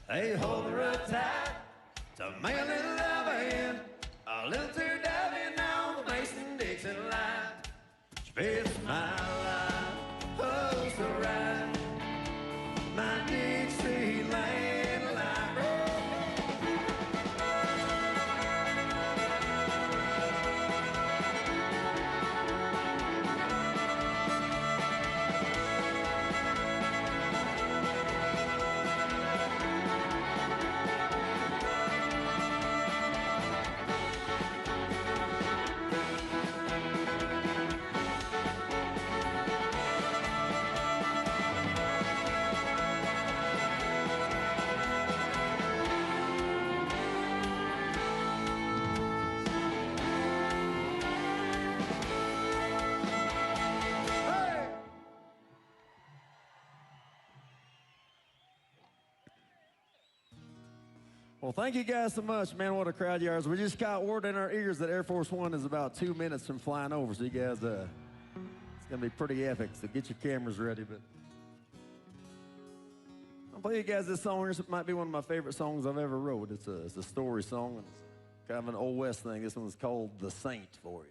Hey, hold her tight to make a little love in. A little too diving on the Mason-Dixon line. She fits my life, oh, so right. My Dixieland life. Well, thank you guys so much, man. What a crowd you are. We just got word in our ears that Air Force One is about 2 minutes from flying over. So you guys, it's going to be pretty epic. So get your cameras ready. But I'll play you guys this song. This might be one of my favorite songs I've ever wrote. It's a story song. It's kind of an Old West thing. This one's called The Saint for you.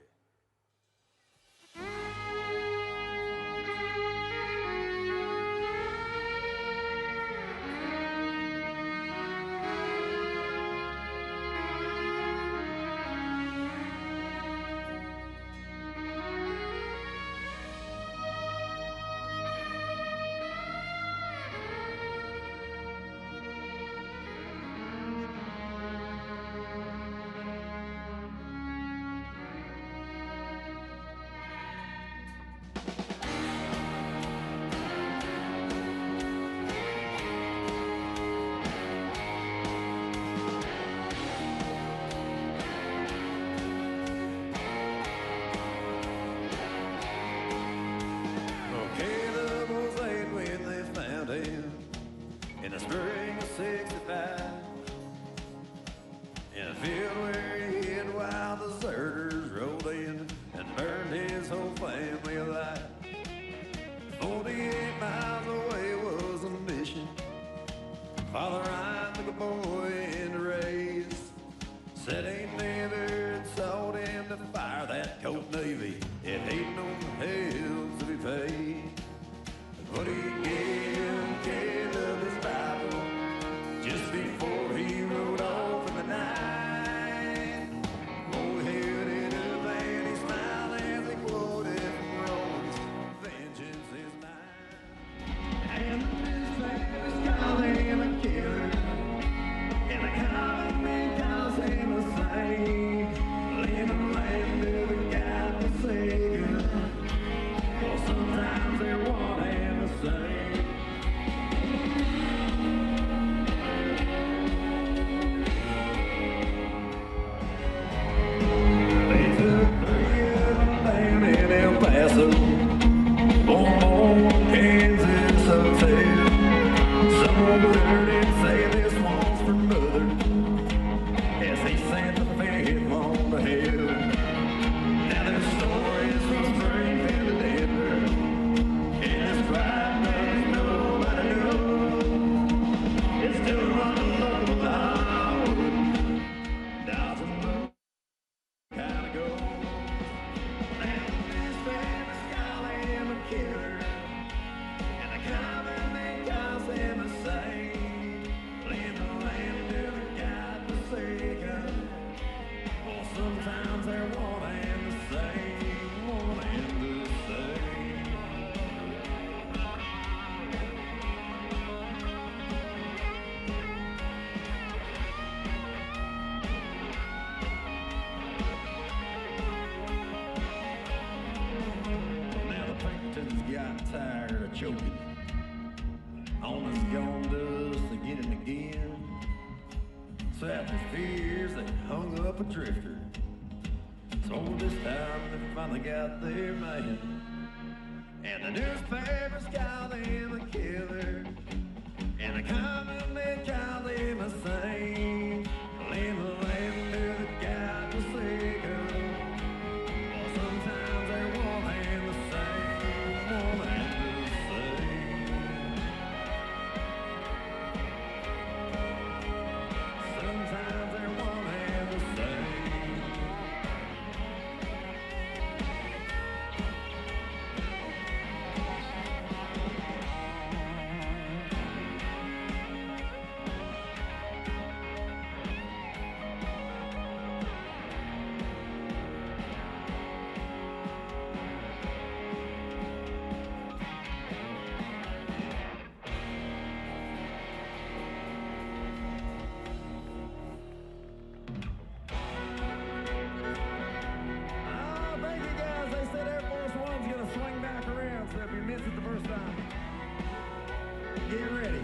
Get ready.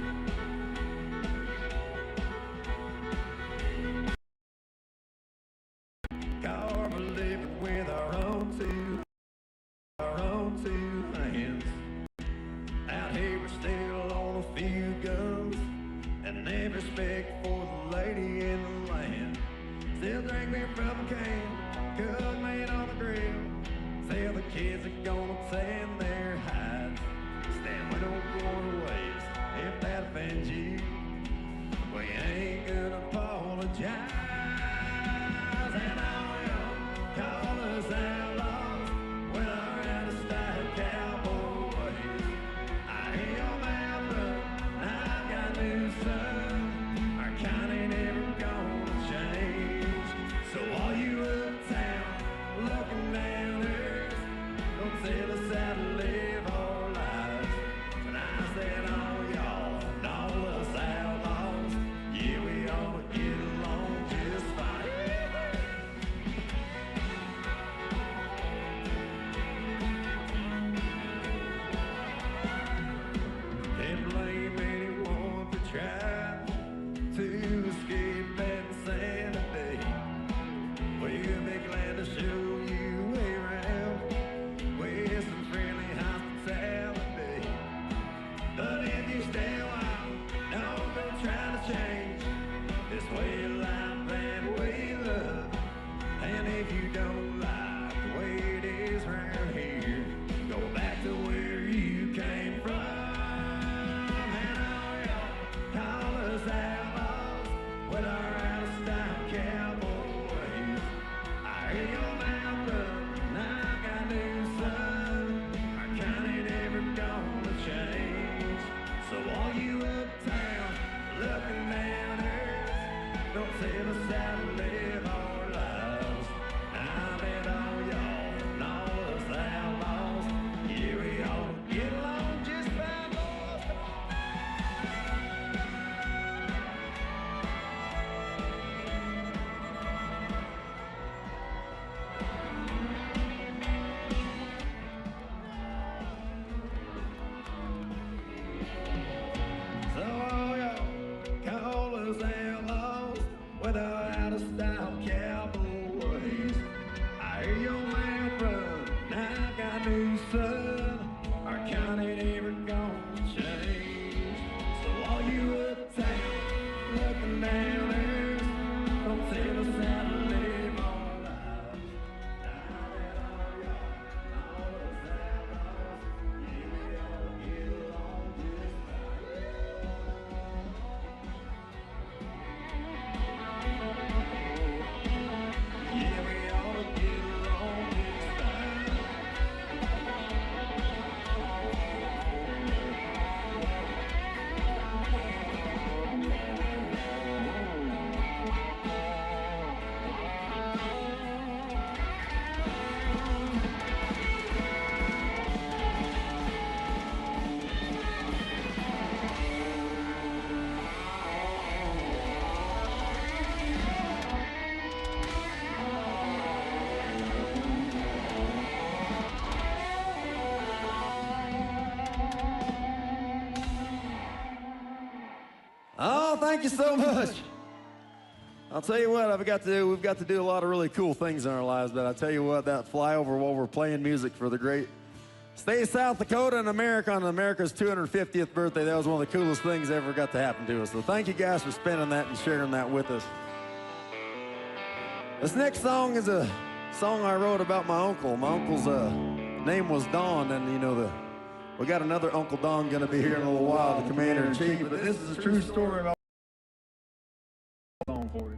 Cause we're living with our own two hands. Out here we're still on a few guns, and every respect for the lady in the land. Still drink beer from a can, cook meat on the grill. Tell the kids are gonna tan their hides. Stand with no border ways if that offends you. We ain't gonna apologize. And all y'all call us outlaws with our out-of-style cowboys. I hear your mouth run, I've got new son. Our kind ain't ever gonna change. So all you uptown looking down earth, don't tell us how to live our lives. And I said all y'all and all us outlaws, yeah, we ought to get along just fine. Can't blame anyone for trying to escape that insanity. We'll be glad to show you around with some friendly hospitality. But if you stay a while, don't go trying to change this way of life that we love. And if you don't like the way it is around here, go back to where you came from. And all y'all call us outlaws with our out-of-style cowboys. I hear your mouth run, I've got new son. Our kind ain't ever gonna change. So all you uptown looking down earth, don't tell us how to live our lives. I bet all y'all and all us outlaws, yeah, we ought to get along just fine, boys. Come on. So all y'all call us outlaws with our out-of-style cowboys. I hear your mouth run, I've got new son. Our kind ain't ever gonna change. So all you uptown looking down earth, don't tell us how to live our lives. I bet all y'all and all us outlaws, yeah, we ought to get along just fine. Yeah, we ought to get along just fine. Oh, thank you so much. I'll tell you what, we've got to do a lot of really cool things in our lives, but I'll tell you what, that flyover while we're playing music for the great state of South Dakota and America on America's 250th birthday, that was one of the coolest things that ever got to happen to us. So thank you guys for spending that and sharing that with us. This next song is a song I wrote about my uncle. My uncle's name was Don, and you know, we got another Uncle Don gonna be here in a little while, the Commander-in-Chief, but this is a true story about song for you.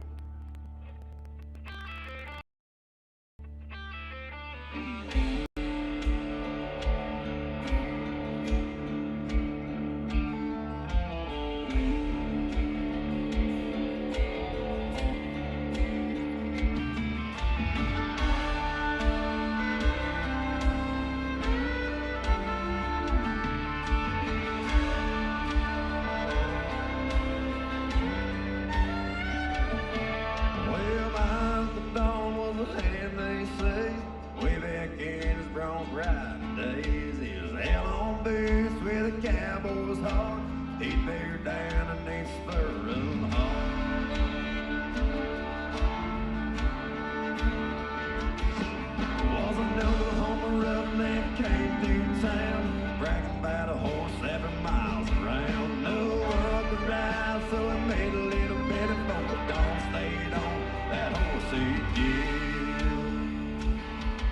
Cowboy's heart, he'd bear down and they'd spur him home. Was an Oklahoma roughneck came through town, bragging about a horse 7 miles around. No one could ride, so it made a little bit of fun, but Don stayed on that horse again.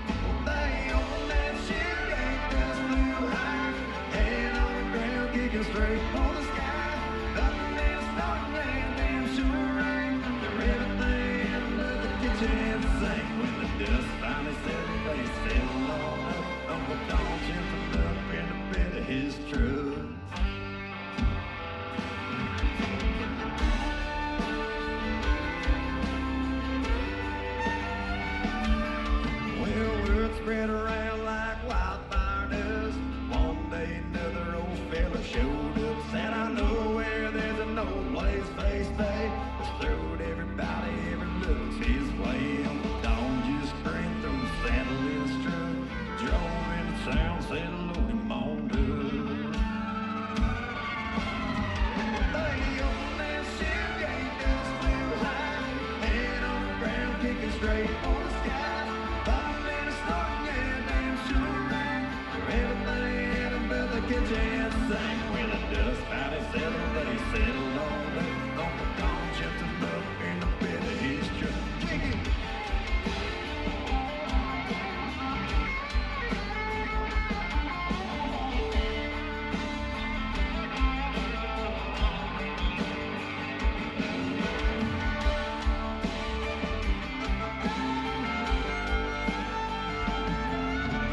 Well, they opened that ship gate, just flew high, head on the ground, kicking straight for the sky. Nothing is starting, and damn sure rain. They're everything but the kitchen sink. When the dust finally settled, they settled on up. Uncle Don jumping up in the bed of his truck. Well, word spread around like wildfire does. One day another old fella showed up, said, I know where there's an old place they stay. Just throwed everybody every looks his way. Uncle Don just grinned through the saddle in his truck, drove into town, said, load him on up. They opened that ship gate, just flew high, head on the ground, kicking straight for the sky. Kitchen sank when the dust finally settled. They settled on up. Uncle Don jumped him up in the bed of his truck. Kick it!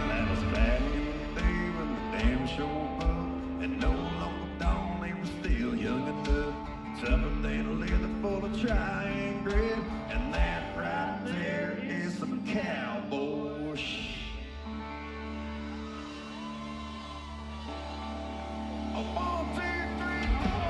That was back in the day when the damn show. And no Uncle Don, he was still young enough, tougher than a leather full of trying grit. And that right there is some cowboy shit. A 1, 2, 3, 4.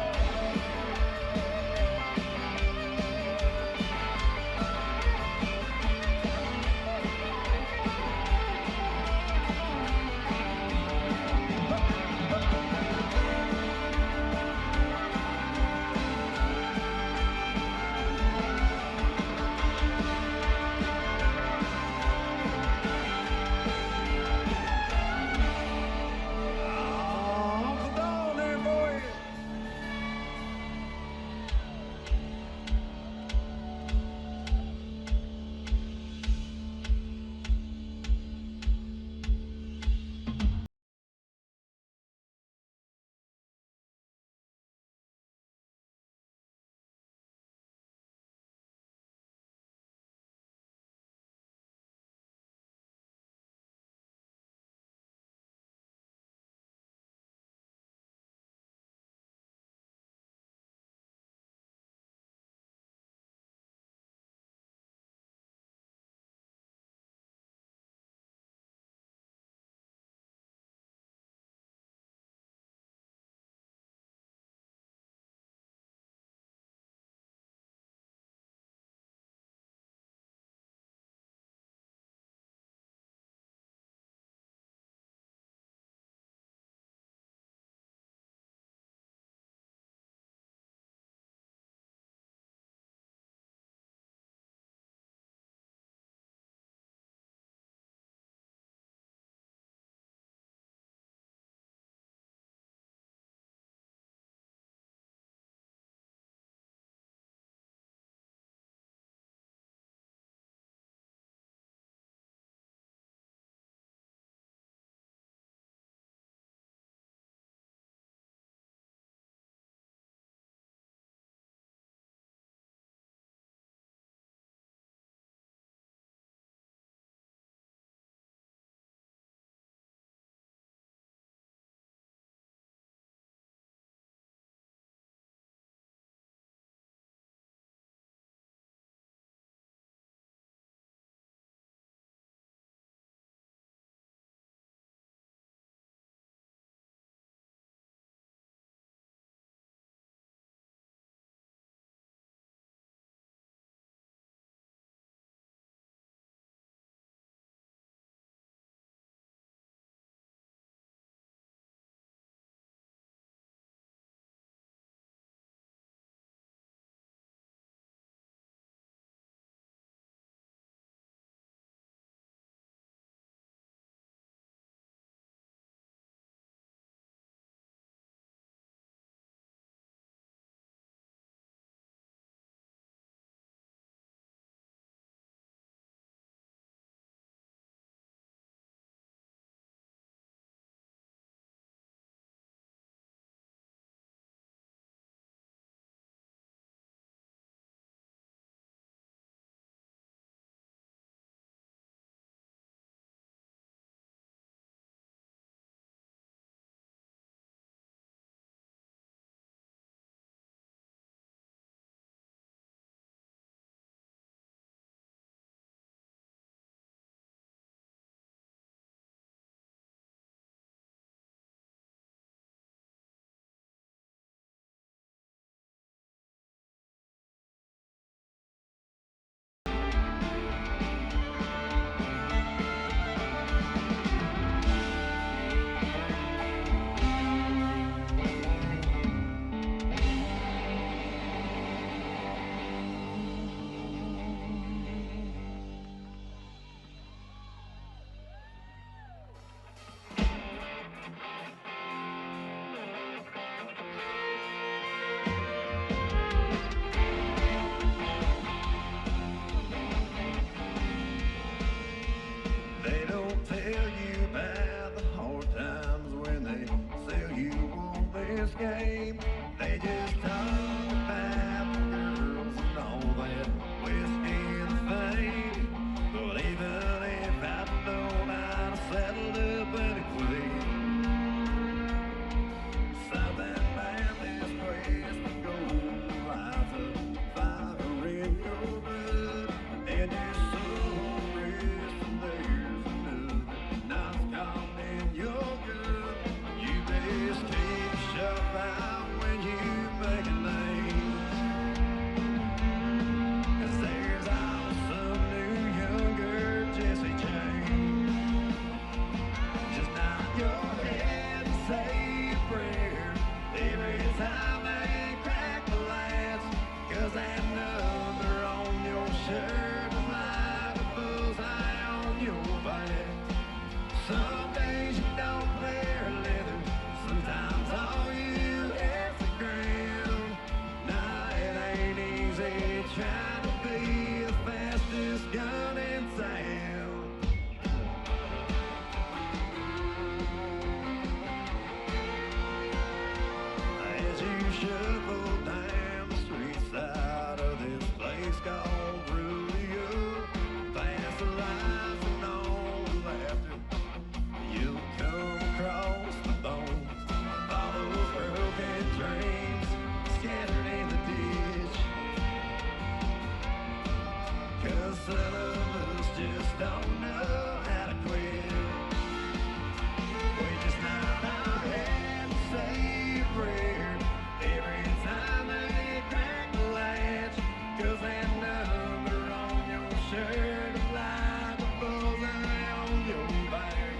game. They just talk about the girls and all that whiskey and fame. But even if I know how to settle up anyway, something about this place that goes lights a fire in your blood, and your soul rests, and there's another knot's caught in your gut. You best keep shut out when you make a name, 'cause there's some new younger Jesse James. Just nod your head and say a prayer every time they crack the lights, 'cause that number on your shirt is like a bullseye on your back. Some days you don't wear leather, sometimes all you hear's the ground. Nah, it ain't easy trying to be the fastest gun in town. As you shuffle down the street side of this place called Rodeo, past the lights and all the laughter, you'll come across the bones of all those broken dreams scattered in the ditch. 'Cause some of us just don't know how to quit. We just nod our head and say a prayer every time they crack the latch, 'cause that number on your shirt is like a bullseye on your back.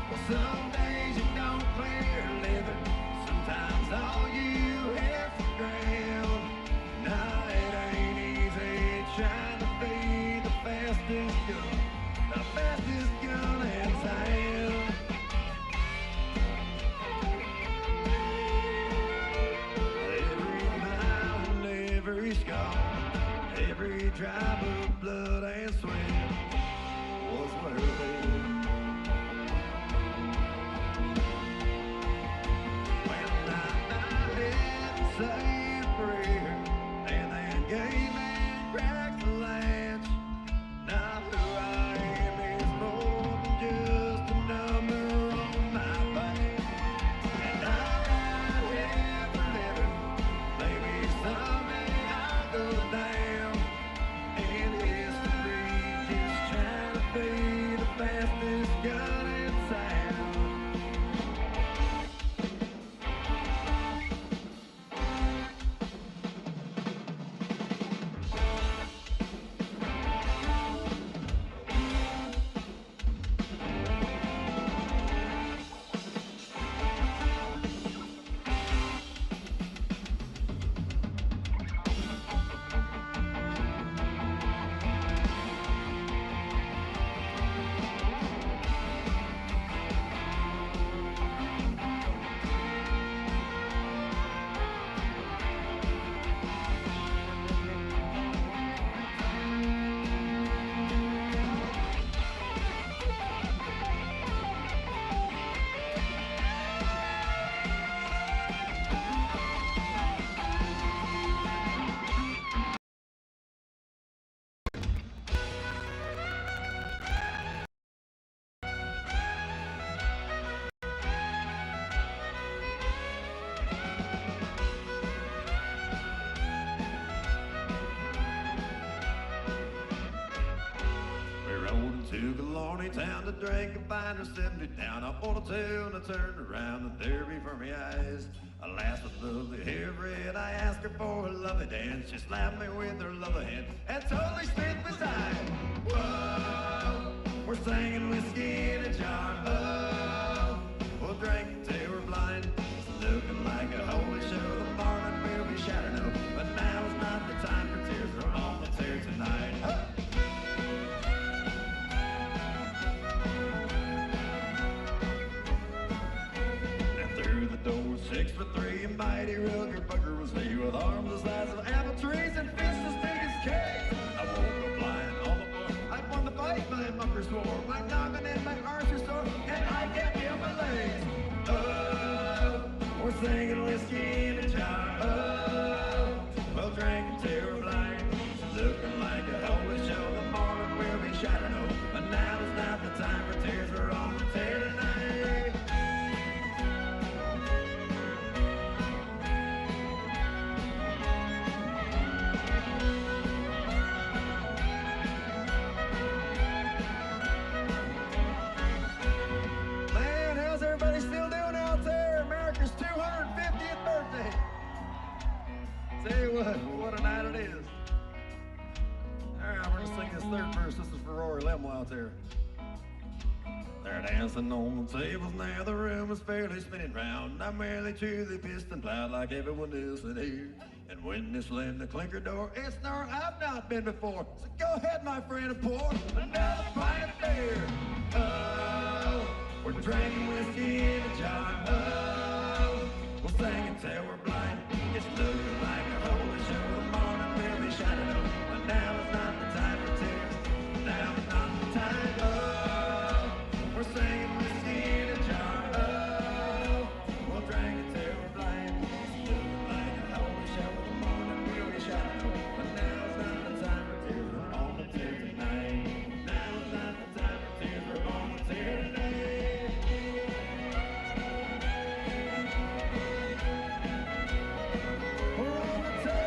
Well, some days you don't wear leather, sometimes all you hear's the ground. Nah, it ain't easy trying to be the fastest gun in town. Every mile and every scar, every drop of blood and sweat was worth it. Well, I head and say a prayer, and then gave and cracked the latch. Now who I am is more than just a number on my back. And I'm right here for living. Maybe someday I'll go down in history, just trying to be the fastest gun in town. We rode into Galorney town to drink and find her 70 down. I bought a tail and I turned around and there before my eyes a lass with lovely hair red. I asked her for a lovely dance. She slapped me with her lovely hand and totally spit beside. Whoa, we're singing whiskey in a jar. Oh, we'll drink until we're blind. It's looking like a holy show. The morning will be shattered, no, but now is not the time for tears. We're almost here tonight. And through the door, 6'3", and mighty rugged bugger was he, with arms the size of apple trees and fists as big as cakes. I woke up lying on the floor. I won the fight, my mucker swore. My noggin and my arms were sore, and I can't feel my legs. Oh, we're singing whiskey in a jar. Oh, we'll drink until we're blind. Looking like a holy show. The morning will be shining. Oh, but now is not the time for tears. We're on the tear tonight. Man, how's everybody still doing out there? America's 250th birthday. Tell you what a night it is. All right, we're gonna sing this third verse. This is for Rory Lemwell out there. They're dancing on the tables now, the room is fairly spinning round. I'm merely truly pissed and plowed like everyone else in here. And when they slam the clinker door, it's nowhere I've not been before. So go ahead, my friend, and pour another pint of beer. Oh, we're drinking whiskey in a jar. Oh, we'll sing until we're blind. It's looking like a holy show. The morning will be shining up. But now is not the time for tears. Now is not the time. Oh, we're singing whiskey in a jar. Oh, we'll drink until we're blind. It's looking like a holy show. The morning will be shining up. But now is not the time for tears. We're on the tear tonight. Now is not the time for tears. We're on the tear tonight. We're on the table.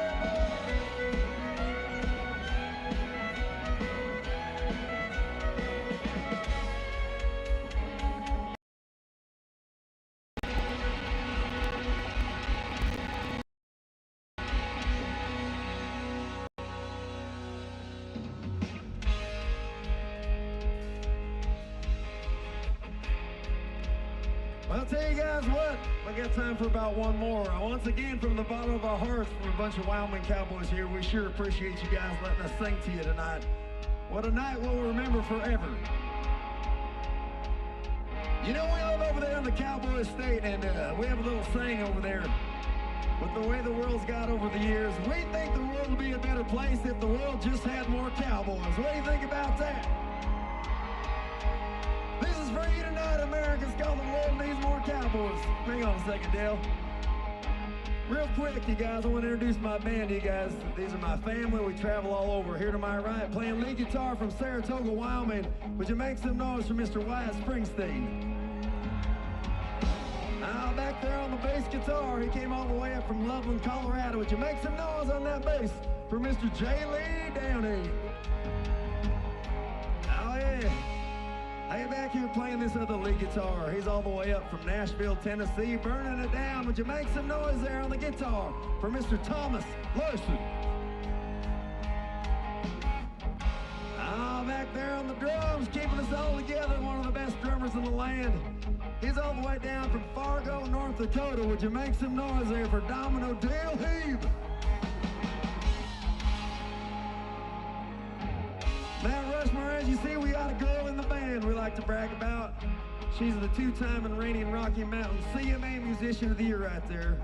Well, I'll tell you guys what, we got time for about one more. Once again, from the bottom of our hearts, from a bunch of Wyoming cowboys here, we sure appreciate you guys letting us sing to you tonight. What a night we'll remember forever. You know, we live over there in the cowboy state, and we have a little saying over there. With the way the world's got over the years, we think the world would be a better place if the world just had more cowboys. What do you think about that? This is for you tonight, America. It's called The World Needs More Cowboys. Hang on a second, Dale. Real quick, you guys, I want to introduce my band to you guys. These are my family. We travel all over. Here to my right, playing lead guitar from Saratoga, Wyoming. Would you make some noise for Mr. Wyatt Springsteen? Now, back there on the bass guitar, he came all the way up from Loveland, Colorado. Would you make some noise on that bass for Mr. J. Lee Downey? Oh, yeah. Hey, back here playing this other lead guitar. He's all the way up from Nashville, Tennessee, burning it down. Would you make some noise there on the guitar for Mr. Thomas Larson? Oh, back there on the drums, keeping us all together, one of the best drummers in the land. He's all the way down from Fargo, North Dakota. Would you make some noise there for Domino Dale Heeb? Mount Rushmore, as you see, we got a girl in the band we like to brag about. She's the two-time and reigning Rocky Mountain CMA Musician of the Year right there.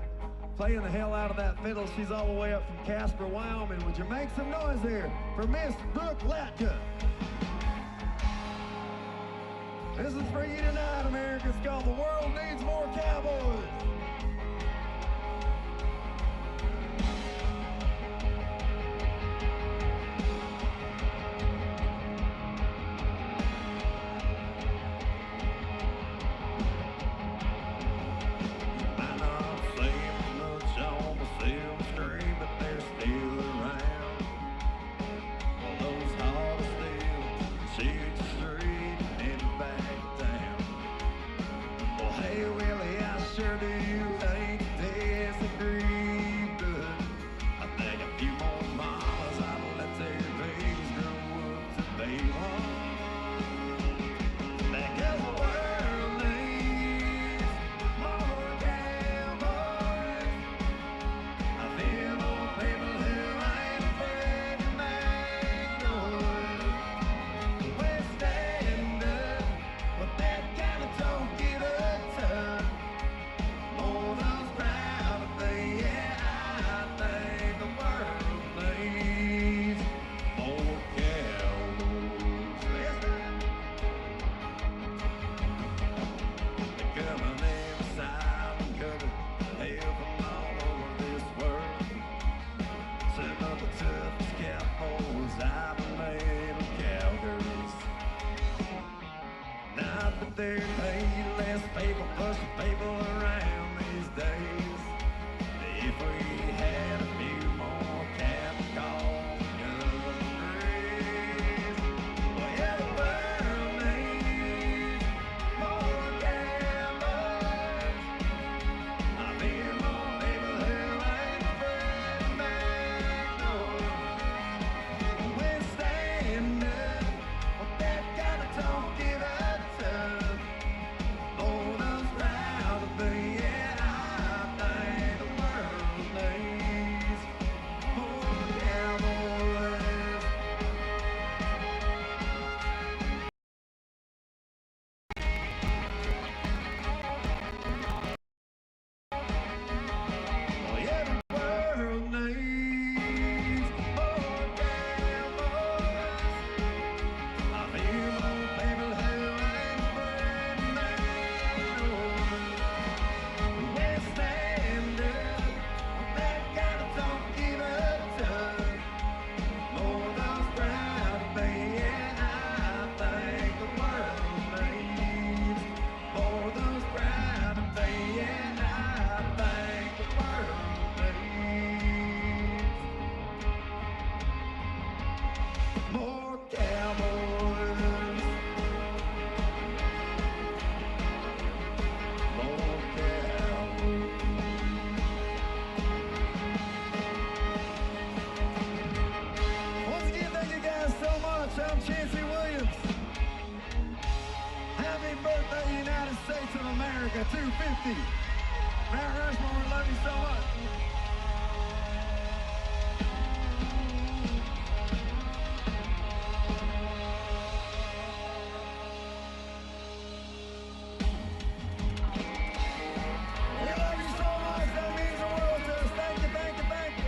Playing the hell out of that fiddle. She's all the way up from Casper, Wyoming. Would you make some noise there for Miss Brooke Latka? This is for you tonight, America. It's called The World Needs More Cowboys. Sure do you there to pay less people push people around these days. If we had a few more cattle calls and trees, well, yeah, the world needs more cowboys. I feel more people who ain't afraid to back door. We're standing up, well, that kind of don't give a tough. Lord, I'm proud to be, and I think the world needs more cowboys. Oh, yeah, the world needs more cowboys. I feel more people who ain't afraid to back door. We're stand up, that kind of don't give a tough. Lord, I'm proud to be, and I think the world needs more of those proud to be, and I think the world needs more cowboys. More cowboys. Once again, thank you guys so much. I'm Chancey Williams. Happy birthday, United States of America, 250. Mount Rushmore, love you so much. We love you so much. That means the world to us. Thank you, thank you, thank you.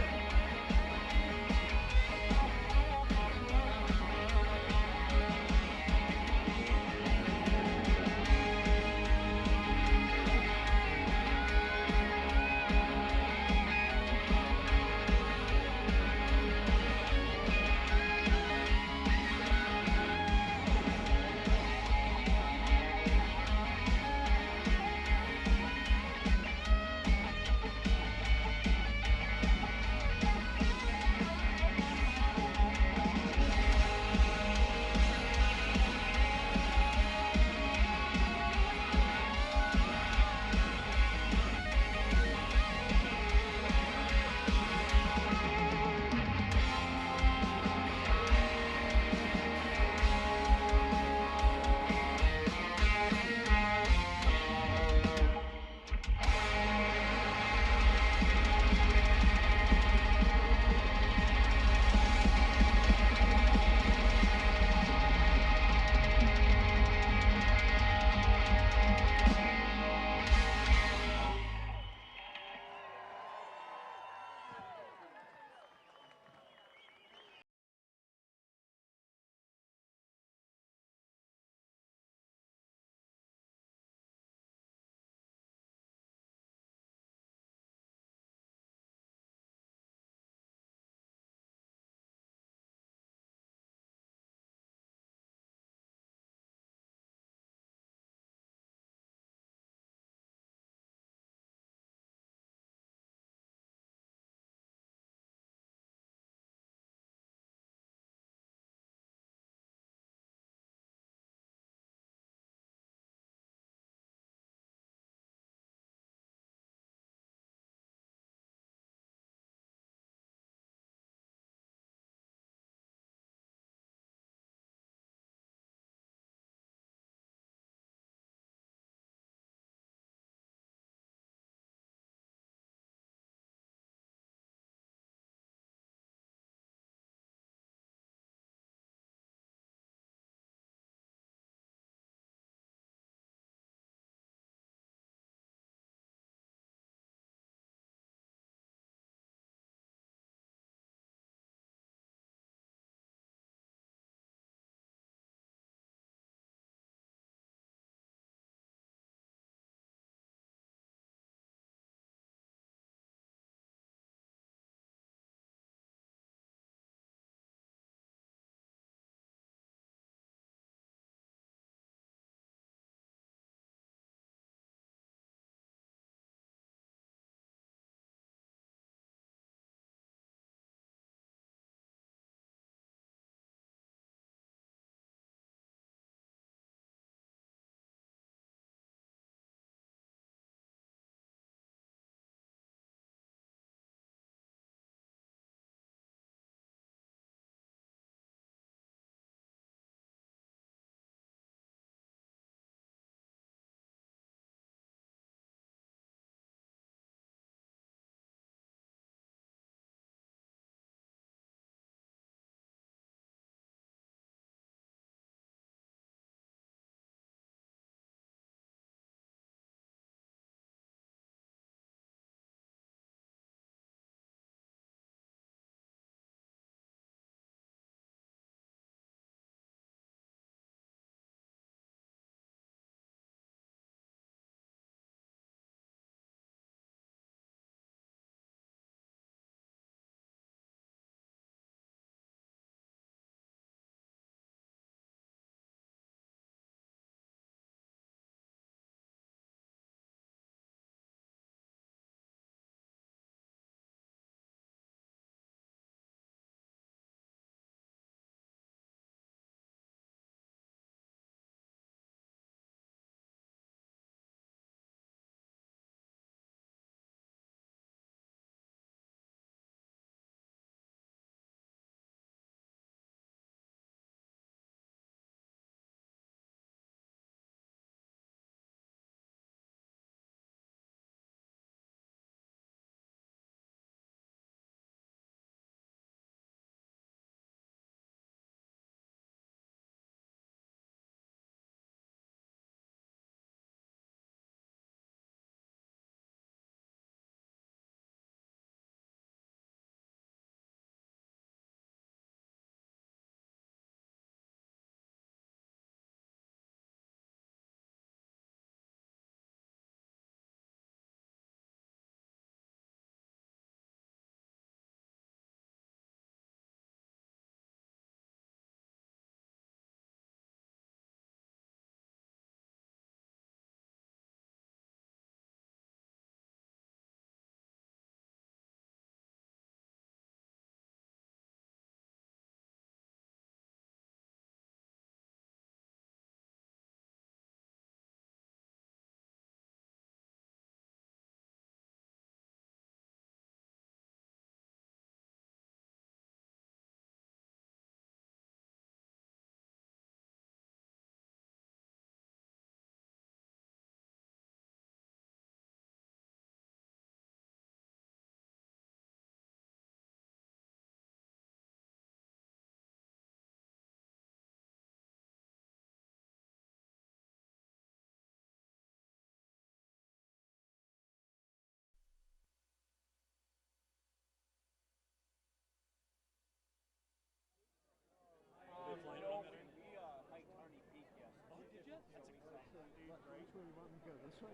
Well,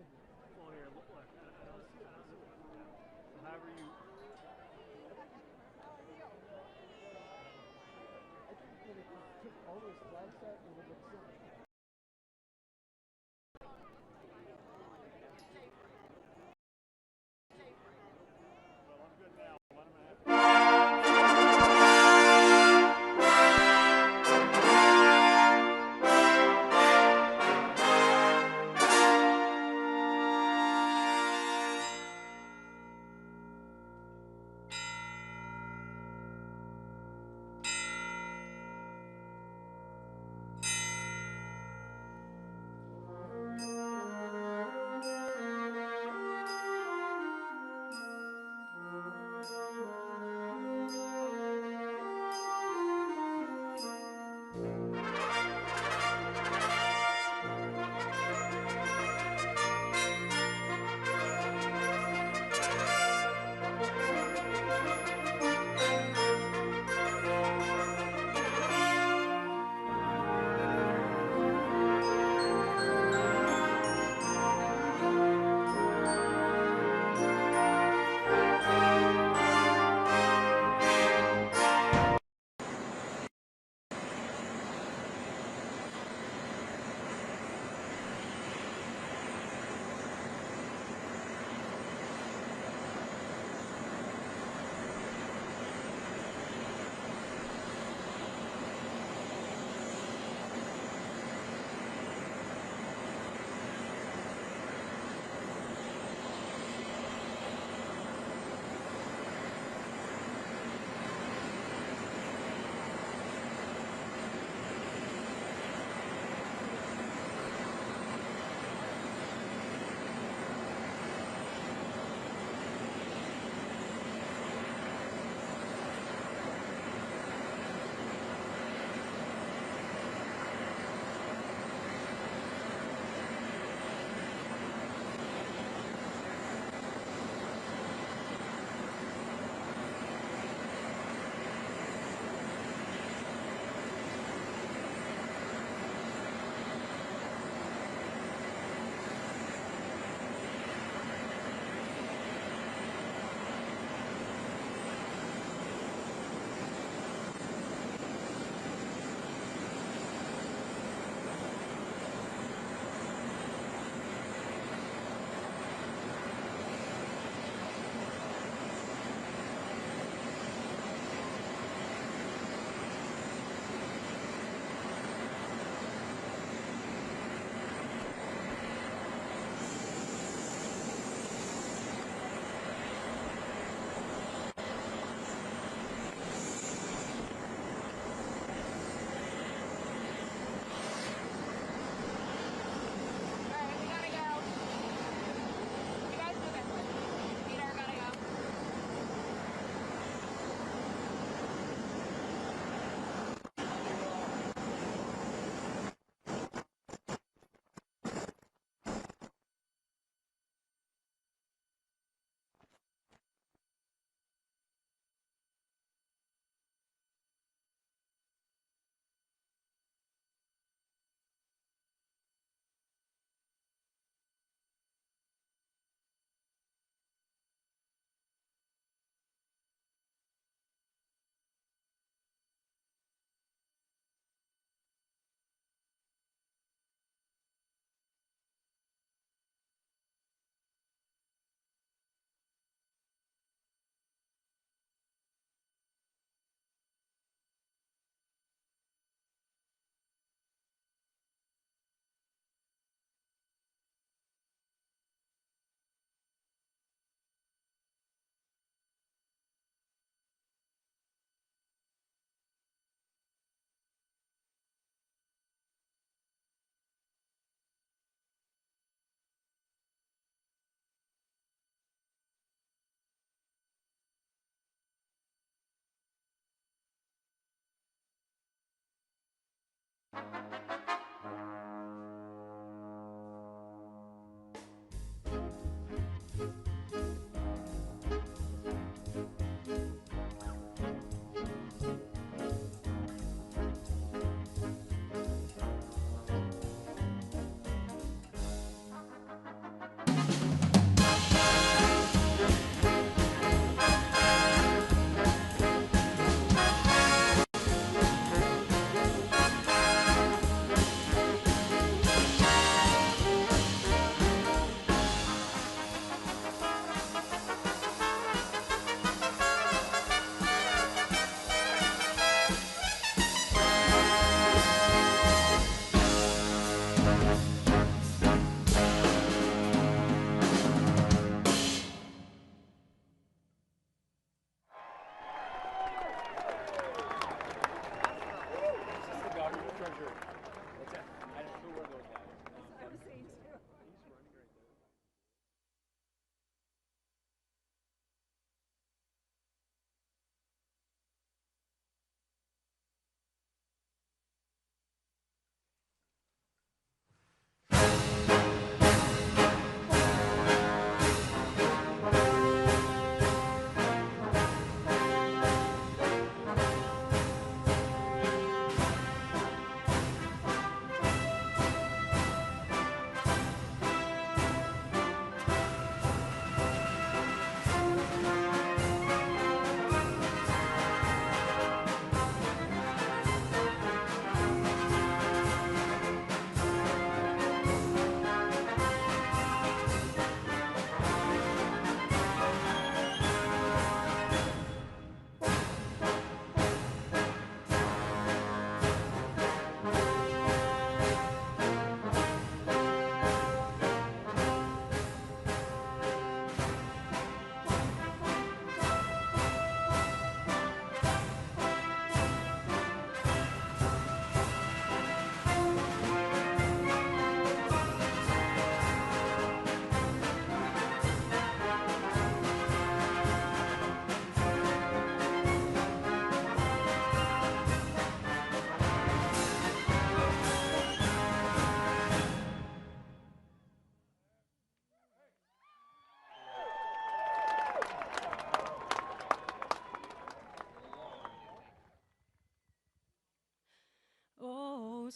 here, look. However you. I think that if you took all those flags out, it would look silly. Well, I'm good now. One and a half.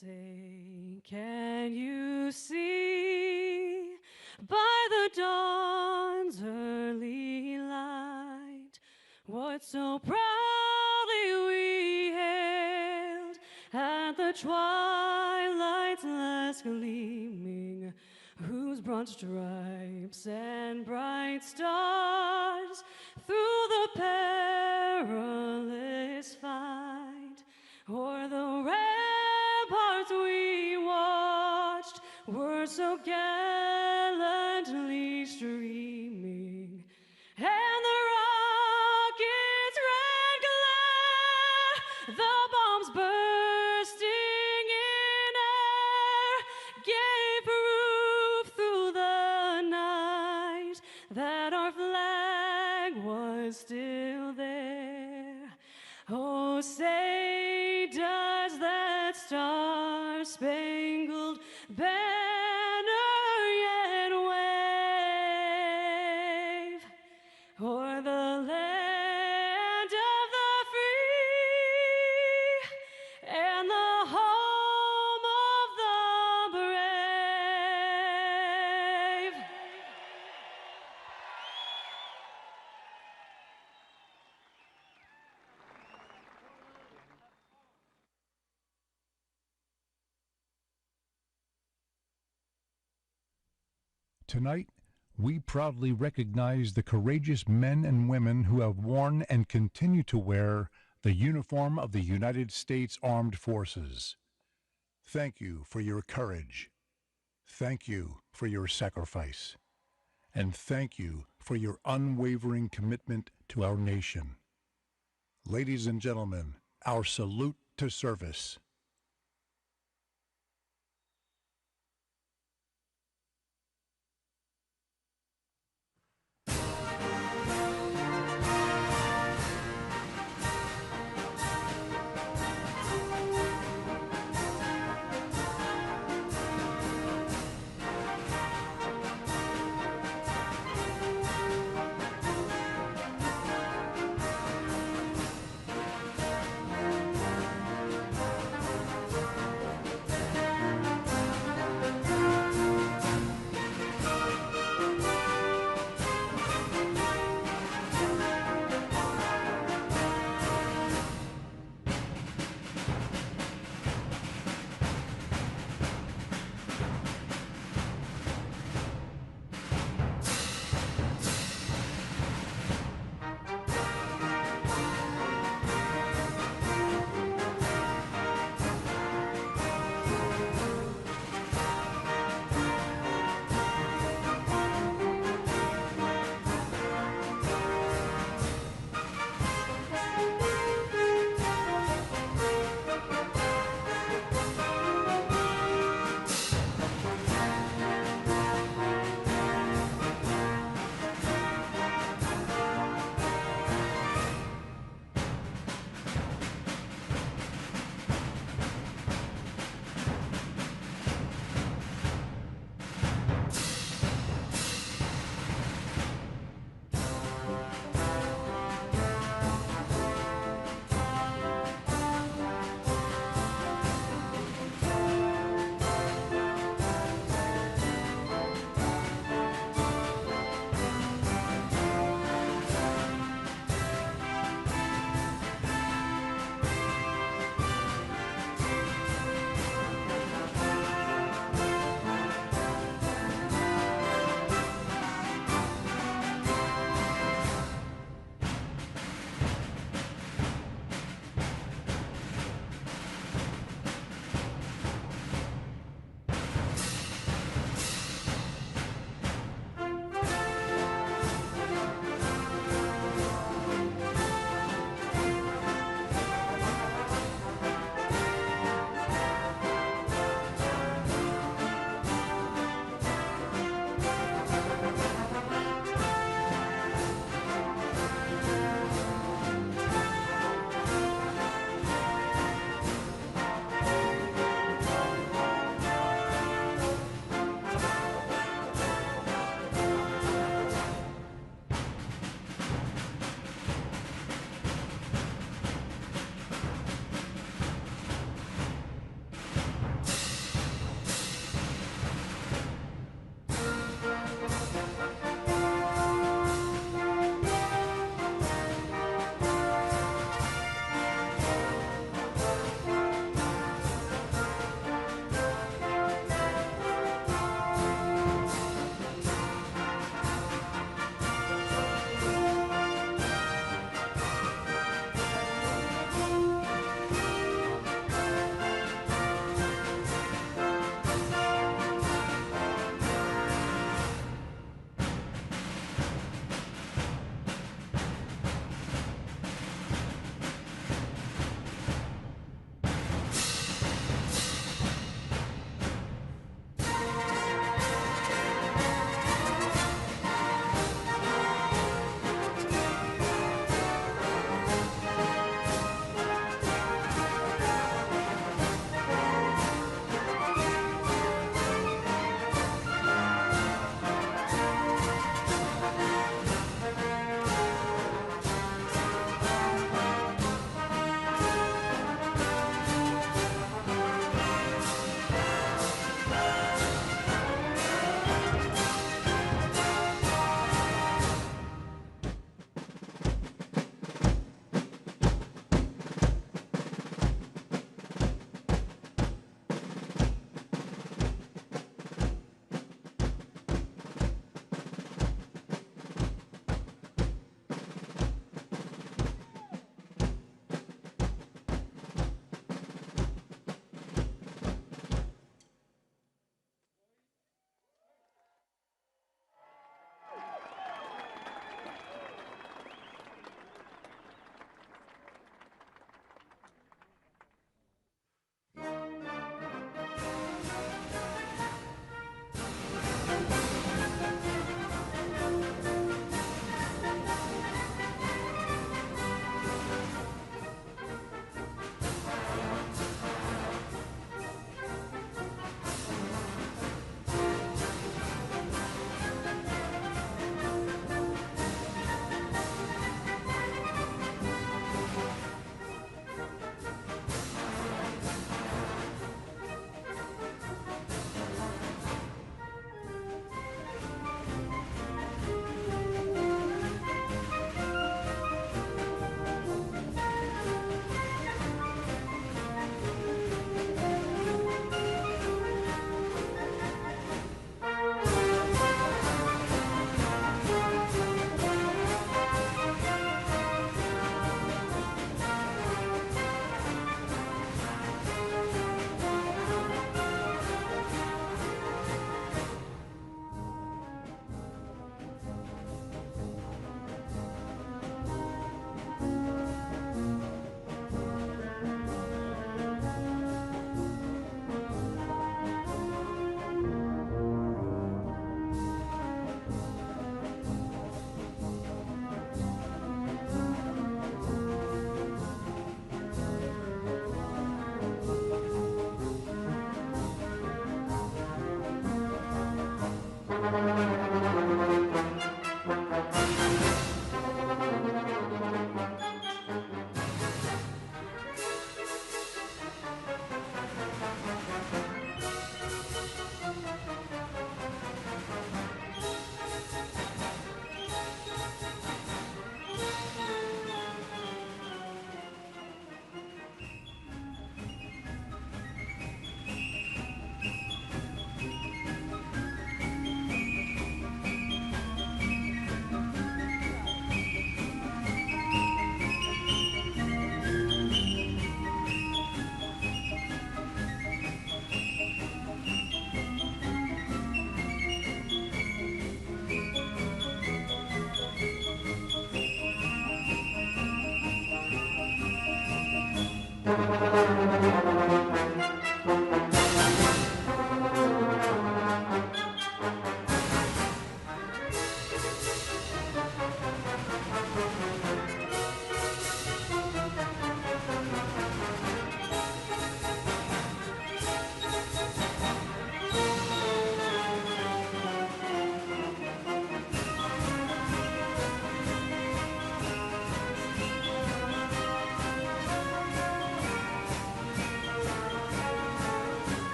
say, can you see by the dawn's early light what so proudly we hailed at the twilight's last gleaming, whose broad stripes and bright stars through the perilous fight o'er the ramparts we watched were so gallantly streaming, and the rocket's red glare, the bombs bursting in air, gave proof through the night that our flag was still there. Oh, say does that star-spangled banner yet wave o'er the land of the free and the home of the brave? Tonight, we proudly recognize the courageous men and women who have worn and continue to wear the uniform of the United States Armed Forces. Thank you for your courage. Thank you for your sacrifice. And thank you for your unwavering commitment to our nation. Ladies and gentlemen, our salute to service.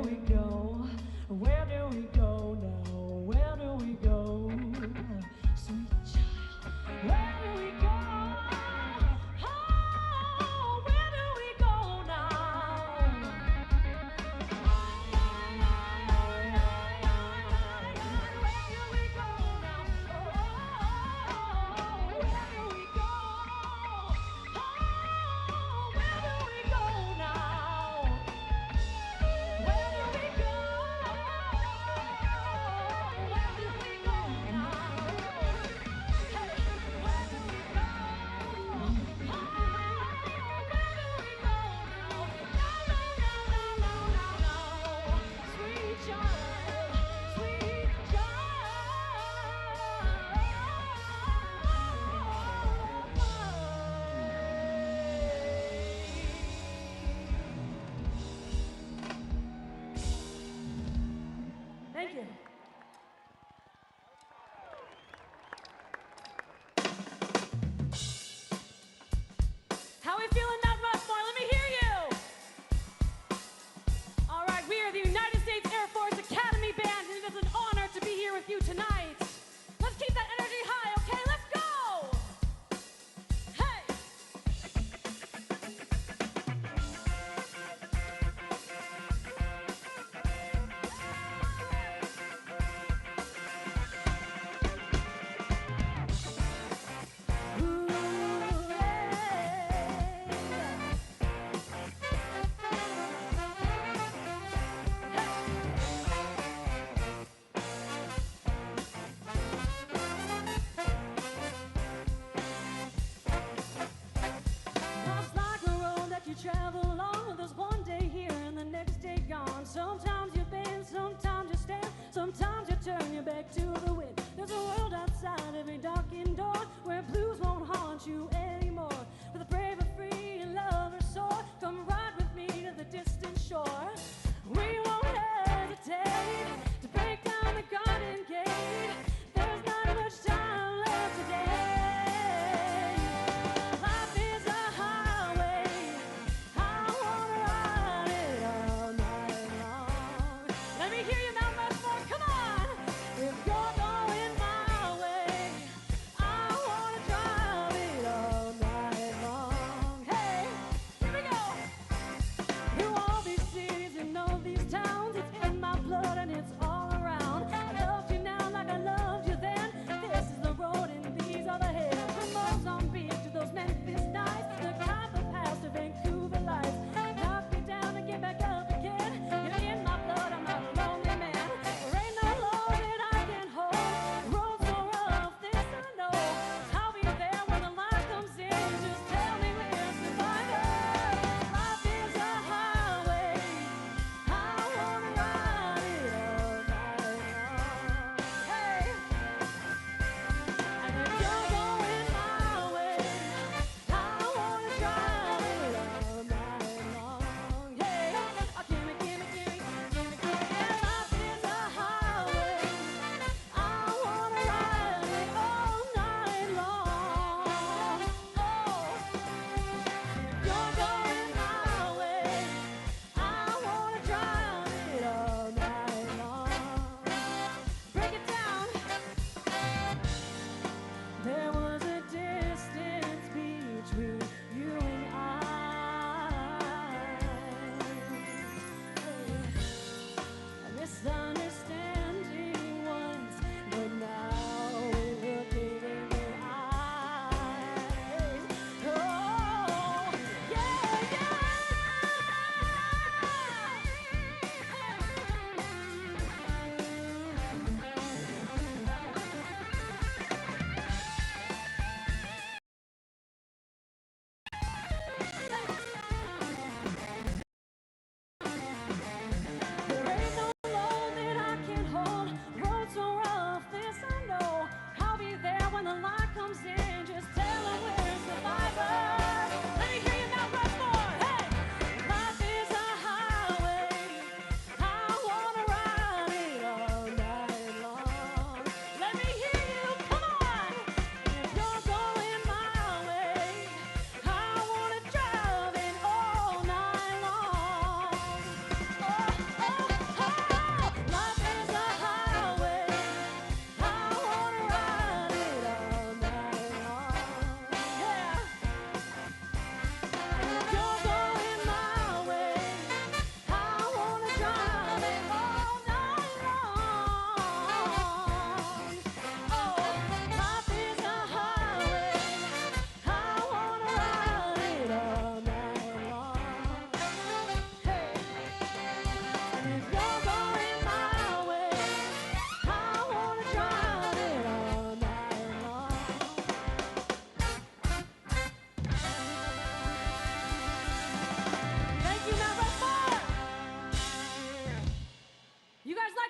we go? Where do we go now? Where do we go? Sweet child, where do we go? Oh, where do we go now? Where do we go now? Oh, where do we go? Oh, where do we go now? Where do we go? Where do we go now? Hey, where do we go? Oh, where do we go now? No. Sweet child, sweet child. Thank you. How we feeling, Mount Rushmore? Let me hear you. All right, we are the United States Air Force Academy Band, and it is an honor to be here with you tonight. Let's keep that energy high, okay? Let's go. Hey.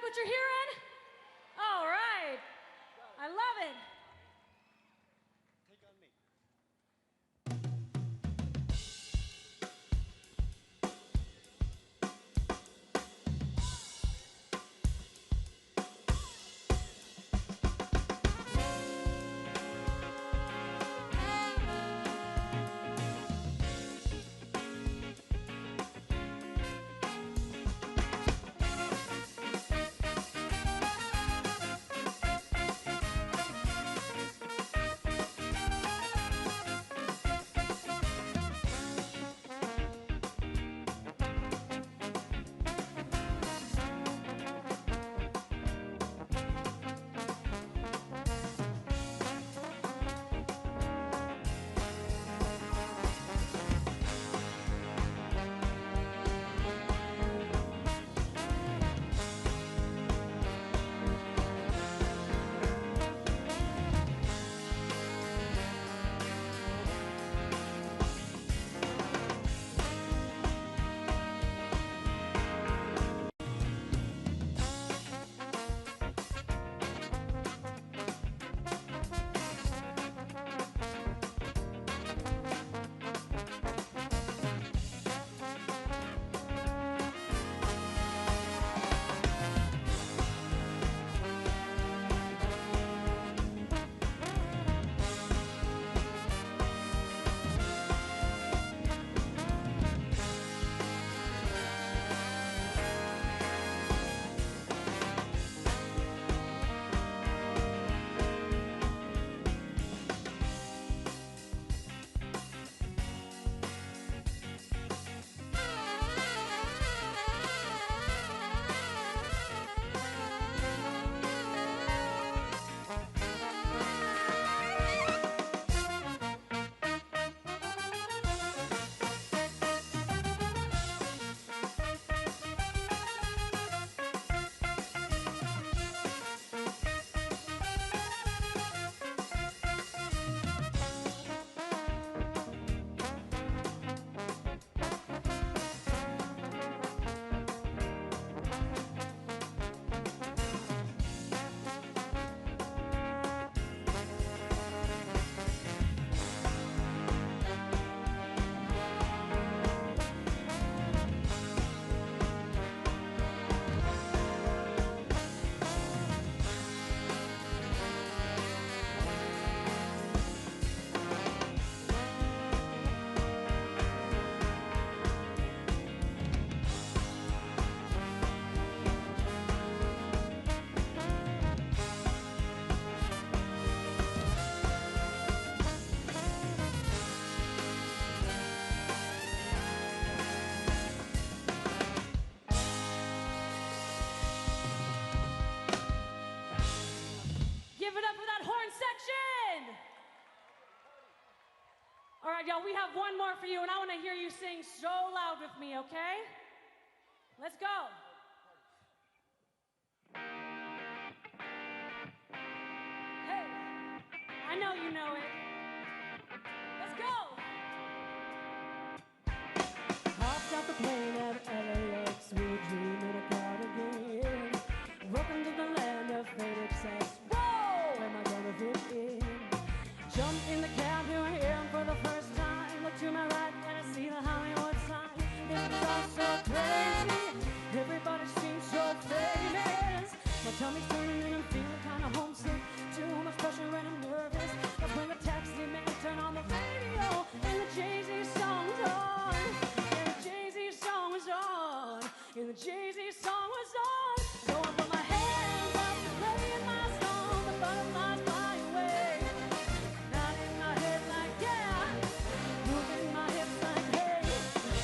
what you're hearing? All right. I love it. Give it up for that horn section. All right, y'all, we have one more for you, and I want to hear you sing so loud with me, okay? Let's go. Hey, I know you know it. Let's go. Hopped off the plane at LAX, we're dreaming about again. Welcome to the land of fate excess. Whoa, am I gonna fit in? Jump in the cab, here I am for the first time. Look to my right and I see the Hollywood sign. This is all so crazy. Everybody seems so famous. My tummy's turning and I'm feeling kind of homesick. Too much pressure and I'm nervous. That's when the taxi man turned on the radio and the Jay-Z song was on. And the Jay-Z song was on. And the Jay-Z song was on. So I put my hands up to playing my song. The butterflies fly away. Nodding my head like yeah. Moving my hips like hey.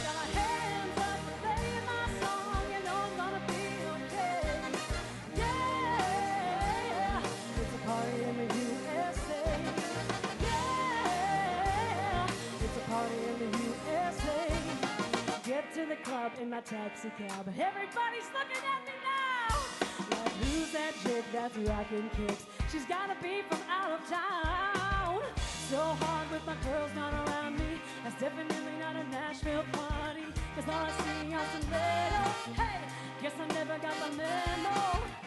Got my hands up to playing my song. You know I'm gonna be okay. Yeah. It's a party in the USA. Yeah. It's a party in the USA. Get to the club in my taxi cab. Everybody's looking at me now. Like, who's that chick that's rocking kicks? She's gotta be from out of town. So hard with my girls not around me. That's definitely not a Nashville party. Cause all I see are some little, hey, guess I never got the memo.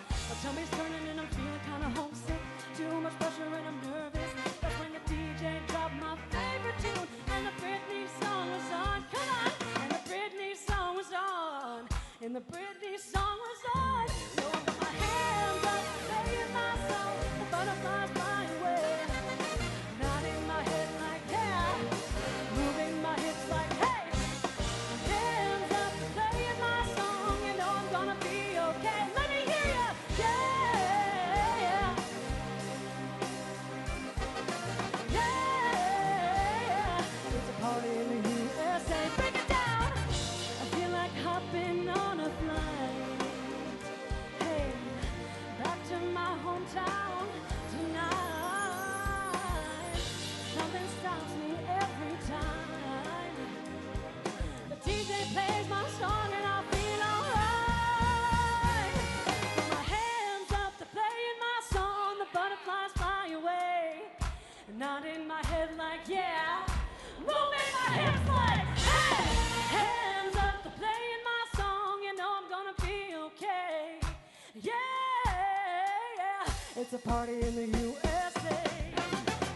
It's a party in the USA.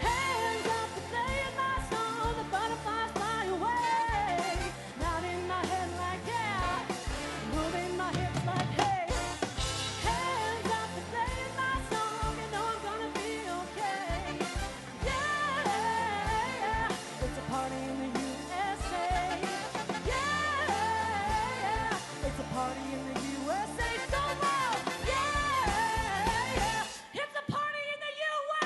Hands up to playing my song, the butterflies fly away. Nodding my head like yeah, moving my hips like hey. Hands up to playing my song, you know I'm gonna be okay. Yeah, it's a party in the USA. Yeah, it's a party in the USA. So loud. Yeah, it's a party in the USA.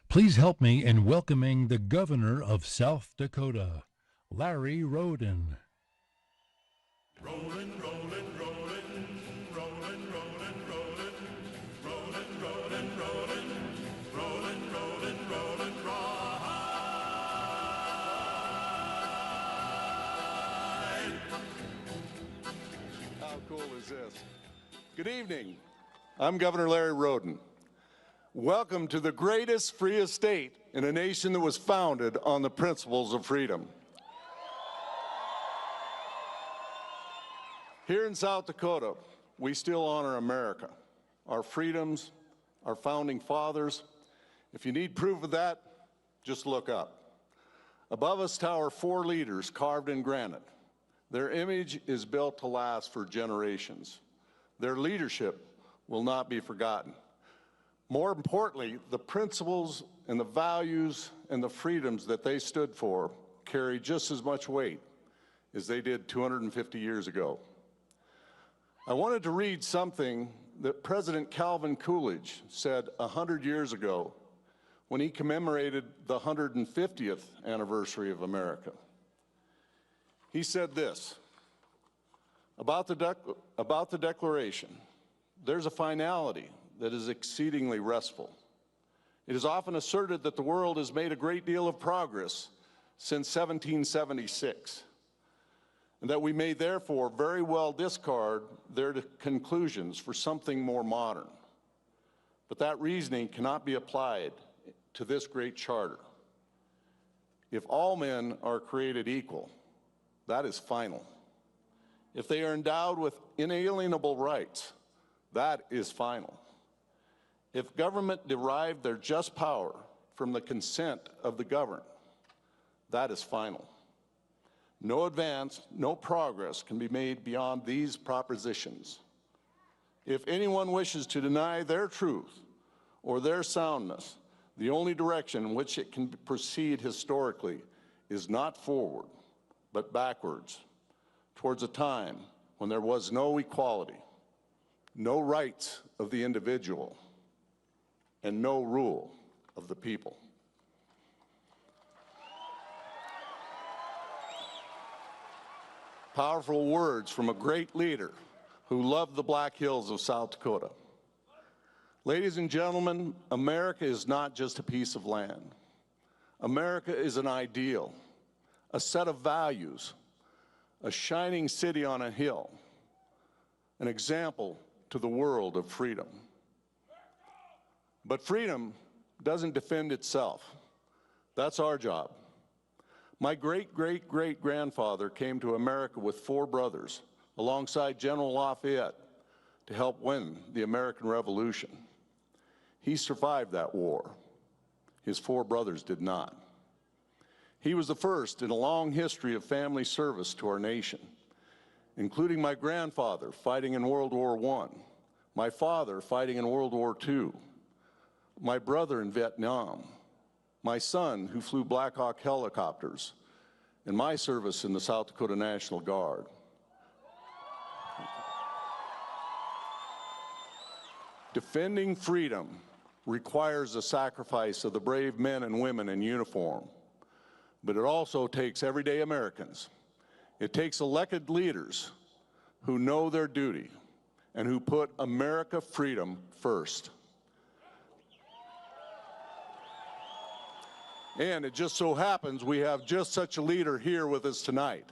Please help me in welcoming the Governor of South Dakota, Larry Roden. Rolling, rolling, rolling, rolling, rolling, rolling, rolling, rolling, rolling, rolling, rolling, rolling, ride. How cool is this? Good evening. I'm Governor Larry Roden. Welcome to the greatest, freest state in a nation that was founded on the principles of freedom. Here in South Dakota, we still honor America, our freedoms, our founding fathers. If you need proof of that, just look up. Above us tower 4 leaders carved in granite. Their image is built to last for generations. Their leadership will not be forgotten. More importantly, the principles and the values and the freedoms that they stood for carry just as much weight as they did 250 years ago. I wanted to read something that President Calvin Coolidge said 100 years ago when he commemorated the 150th anniversary of America. He said this about the Declaration: there's a finality that is exceedingly restful. It is often asserted that the world has made a great deal of progress since 1776, and that we may therefore very well discard their conclusions for something more modern. But that reasoning cannot be applied to this great charter. If all men are created equal, that is final. If they are endowed with inalienable rights, that is final. If government derived their just power from the consent of the governed, that is final. No advance, no progress can be made beyond these propositions. If anyone wishes to deny their truth or their soundness, the only direction in which it can proceed historically is not forward, but backwards, towards a time when there was no equality, no rights of the individual, and no rule of the people. Powerful words from a great leader who loved the Black Hills of South Dakota. Ladies and gentlemen, America is not just a piece of land. America is an ideal, a set of values, a shining city on a hill, an example to the world of freedom. But freedom doesn't defend itself. That's our job. My great-great-great-grandfather came to America with 4 brothers alongside General Lafayette to help win the American Revolution. He survived that war. His 4 brothers did not. He was the first in a long history of family service to our nation, including my grandfather fighting in World War I, my father fighting in World War II, my brother in Vietnam, my son who flew Black Hawk helicopters, and my service in the South Dakota National Guard. Defending freedom requires the sacrifice of the brave men and women in uniform, but it also takes everyday Americans. It takes elected leaders who know their duty and who put America freedom first. And it just so happens we have just such a leader here with us tonight.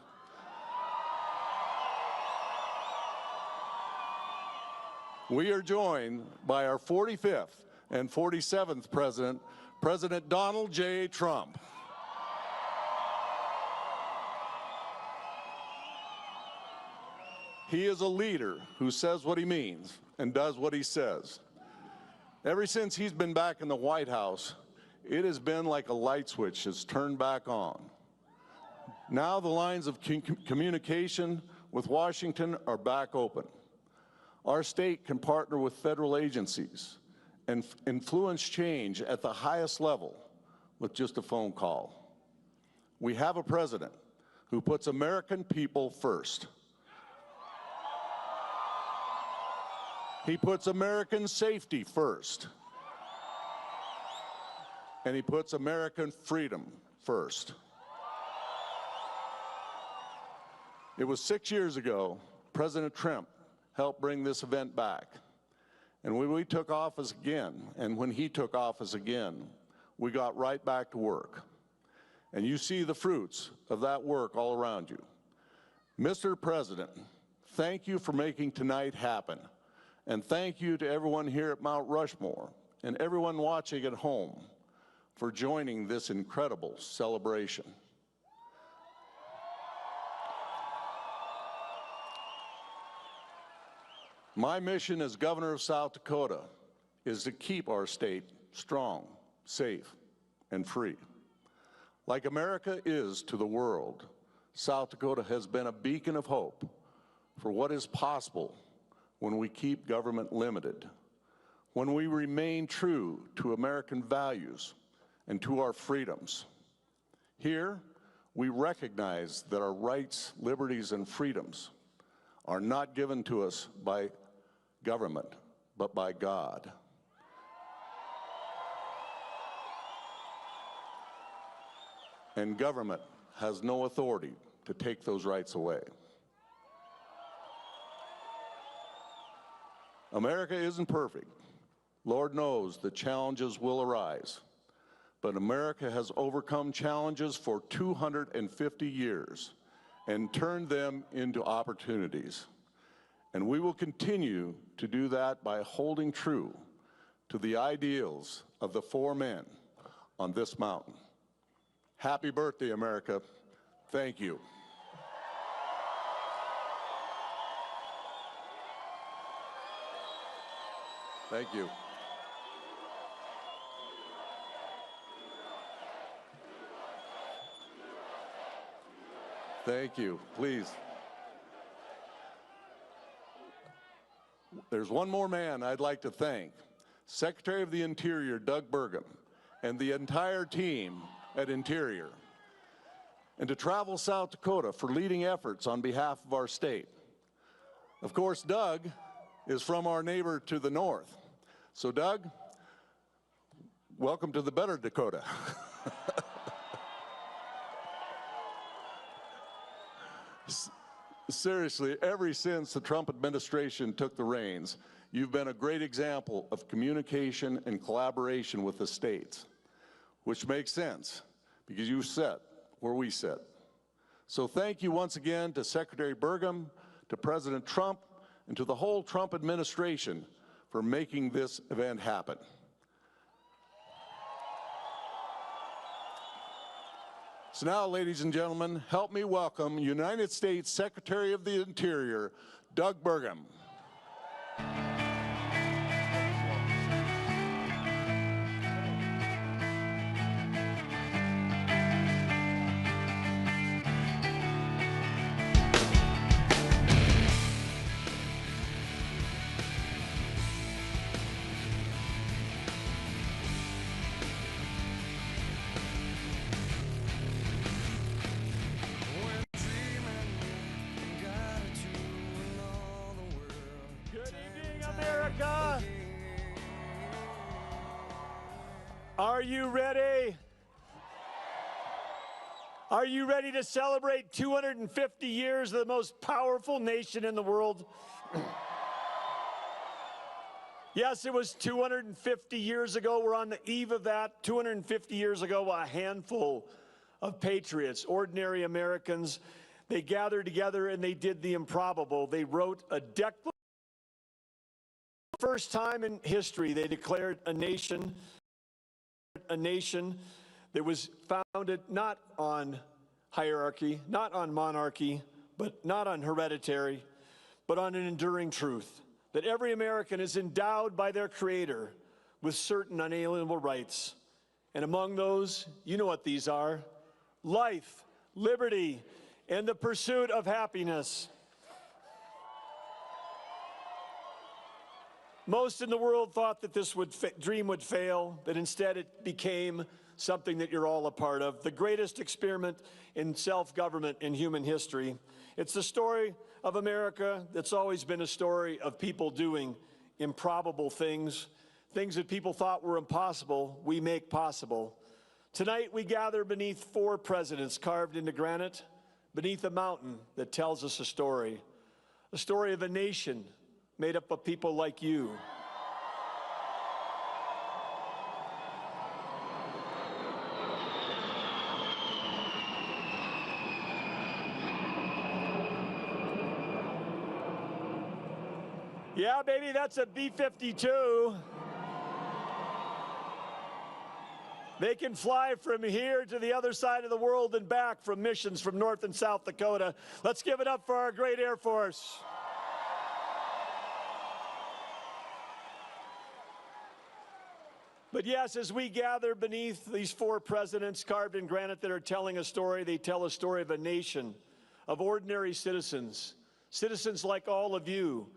We are joined by our 45th and 47th president, President Donald J. Trump. He is a leader who says what he means and does what he says. Ever since he's been back in the White House, it has been like a light switch is turned back on. Now the lines of communication with Washington are back open. Our state can partner with federal agencies and influence change at the highest level with just a phone call. We have a president who puts American people first. He puts American safety first. and he puts American freedom first. It was 6 years ago, President Trump helped bring this event back. And when we took office again, and when he took office again, we got right back to work. And you see the fruits of that work all around you. Mr. President, thank you for making tonight happen. And thank you to everyone here at Mount Rushmore and everyone watching at home for joining this incredible celebration. My mission as governor of South Dakota is to keep our state strong, safe, and free. Like America is to the world, South Dakota has been a beacon of hope for what is possible when we keep government limited, when we remain true to American values and to our freedoms. Here, we recognize that our rights, liberties, and freedoms are not given to us by government, but by God. And government has no authority to take those rights away. America isn't perfect. Lord knows the challenges will arise. But America has overcome challenges for 250 years and turned them into opportunities. And we will continue to do that by holding true to the ideals of the four men on this mountain. Happy birthday, America. Thank you. Thank you. Thank you. Please. There's one more man I'd like to thank. Secretary of the Interior, Doug Burgum, and the entire team at Interior. And to Travel South Dakota for leading efforts on behalf of our state. Of course, Doug is from our neighbor to the north. So Doug, welcome to the better Dakota. Seriously, ever since the Trump administration took the reins, you've been a great example of communication and collaboration with the states, which makes sense because you sit where we sit. So thank you once again to Secretary Burgum, to President Trump, and to the whole Trump administration for making this event happen. So now, ladies and gentlemen, help me welcome United States Secretary of the Interior, Doug Burgum. Are you ready? Are you ready to celebrate 250 years of the most powerful nation in the world? Yes, it was 250 years ago. We're on the eve of that. 250 years ago, a handful of patriots, ordinary Americans, they gathered together and they did the improbable. They wrote a declaration. First time in history, they declared a nation that was founded not on hierarchy, not on monarchy, but not on hereditary, but on an enduring truth, that every American is endowed by their Creator with certain unalienable rights. And among those, you know what these are: life, liberty, and the pursuit of happiness. Most in the world thought that this dream would fail, but instead it became something that you're all a part of, the greatest experiment in self-government in human history. It's the story of America that's always been a story of people doing improbable things, Things that people thought were impossible, we make possible. Tonight we gather beneath 4 presidents carved into granite, beneath a mountain that tells us a story of a nation made up of people like you. Yeah, baby, that's a B-52. They can fly from here to the other side of the world and back from missions from North and South Dakota. Let's give it up for our great Air Force. But yes, as we gather beneath these 4 presidents carved in granite that are telling a story, they tell a story of a nation, of ordinary citizens, citizens like all of you,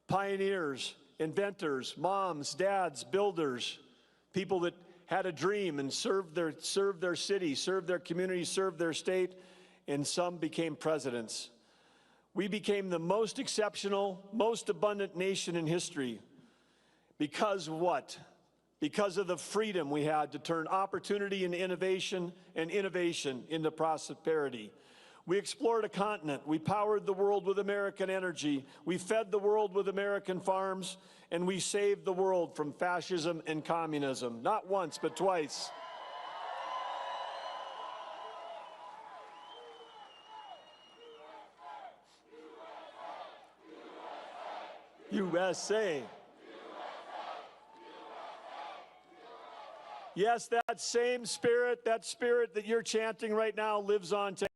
pioneers, inventors, moms, dads, builders, people that had a dream and served their city, served their community, served their state, and some became presidents. We became the most exceptional, most abundant nation in history. Because what? Because of the freedom we had to turn opportunity into innovation and innovation into prosperity. We explored a continent. We powered the world with American energy. We fed the world with American farms, and we saved the world from fascism and communism, not once, but twice. USA. Yes, that same spirit, that spirit that you're chanting right now lives on today.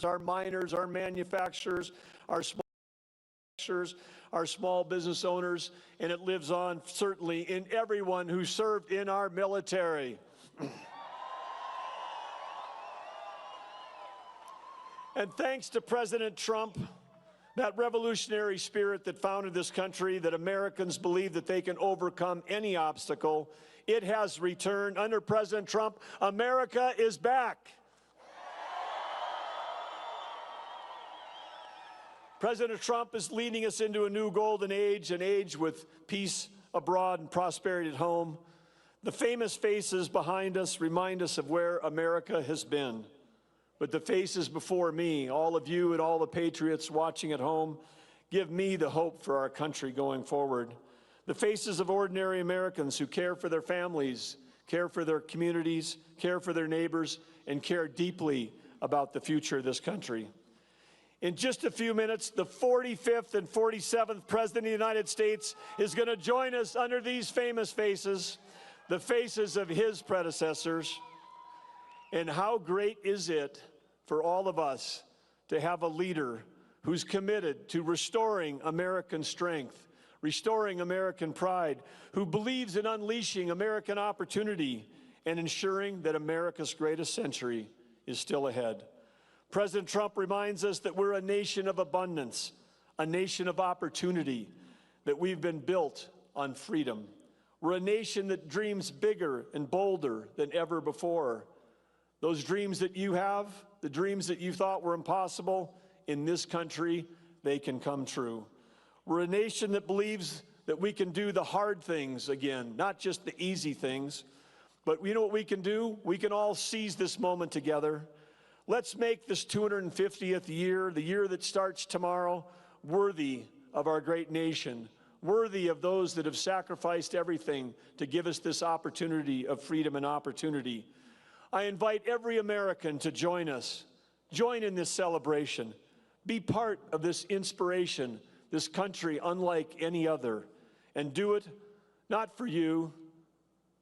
Our miners, our manufacturers, our small business owners, and it lives on certainly in everyone who served in our military. And thanks to President Trump, that revolutionary spirit that founded this country, that Americans believe that they can overcome any obstacle, it has returned. Under President Trump, America is back. President Trump is leading us into a new golden age, an age with peace abroad and prosperity at home. The famous faces behind us remind us of where America has been. But the faces before me, all of you and all the patriots watching at home, give me the hope for our country going forward. The faces of ordinary Americans who care for their families, care for their communities, care for their neighbors, and care deeply about the future of this country. In just a few minutes, the 45th and 47th President of the United States is going to join us under these famous faces, the faces of his predecessors. And how great is it for all of us to have a leader who's committed to restoring American strength, restoring American pride, who believes in unleashing American opportunity and ensuring that America's greatest century is still ahead. President Trump reminds us that we're a nation of abundance, a nation of opportunity, that we've been built on freedom. We're a nation that dreams bigger and bolder than ever before. Those dreams that you have, the dreams that you thought were impossible, in this country, they can come true. We're a nation that believes that we can do the hard things again, not just the easy things. But you know what we can do? We can all seize this moment together. Let's make this 250th year, the year that starts tomorrow, worthy of our great nation, worthy of those that have sacrificed everything to give us this opportunity of freedom and opportunity. I invite every American to join us, join in this celebration, be part of this inspiration, this country unlike any other, and do it not for you,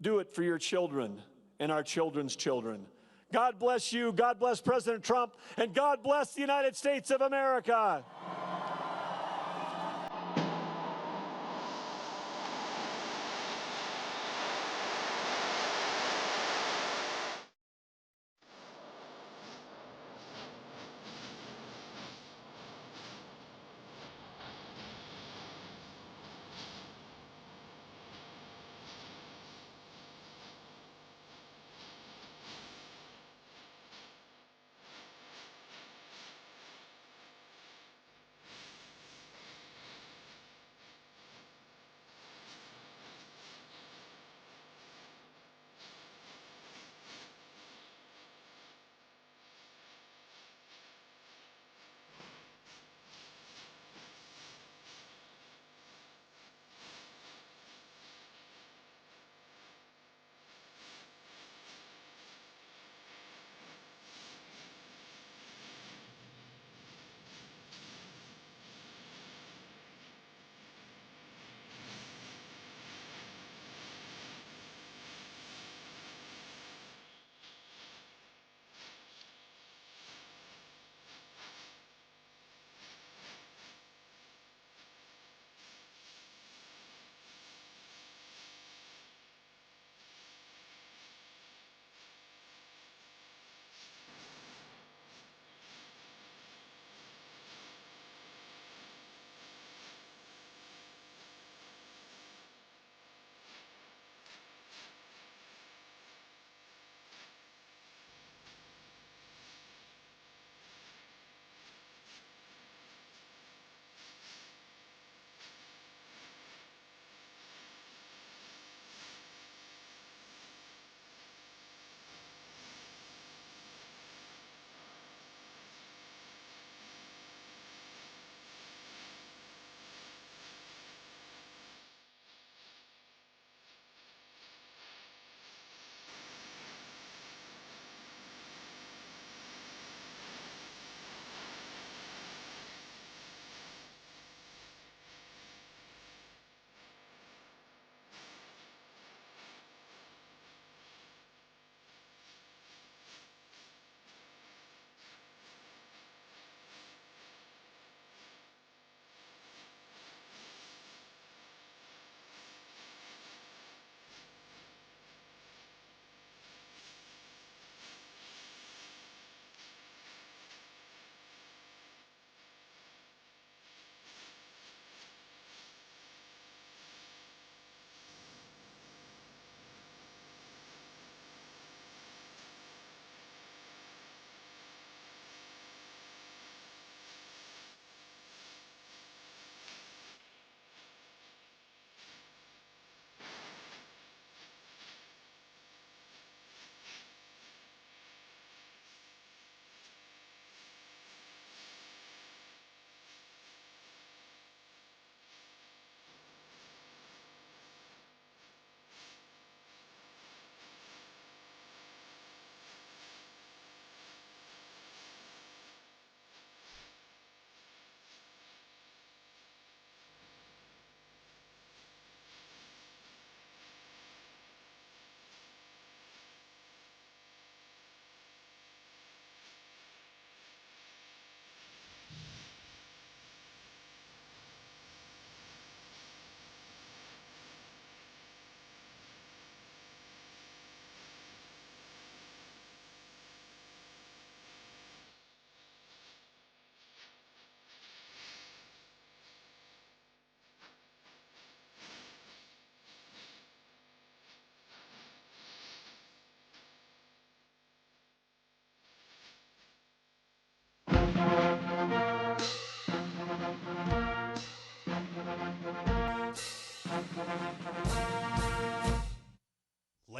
do it for your children and our children's children. God bless you, God bless President Trump, and God bless the United States of America.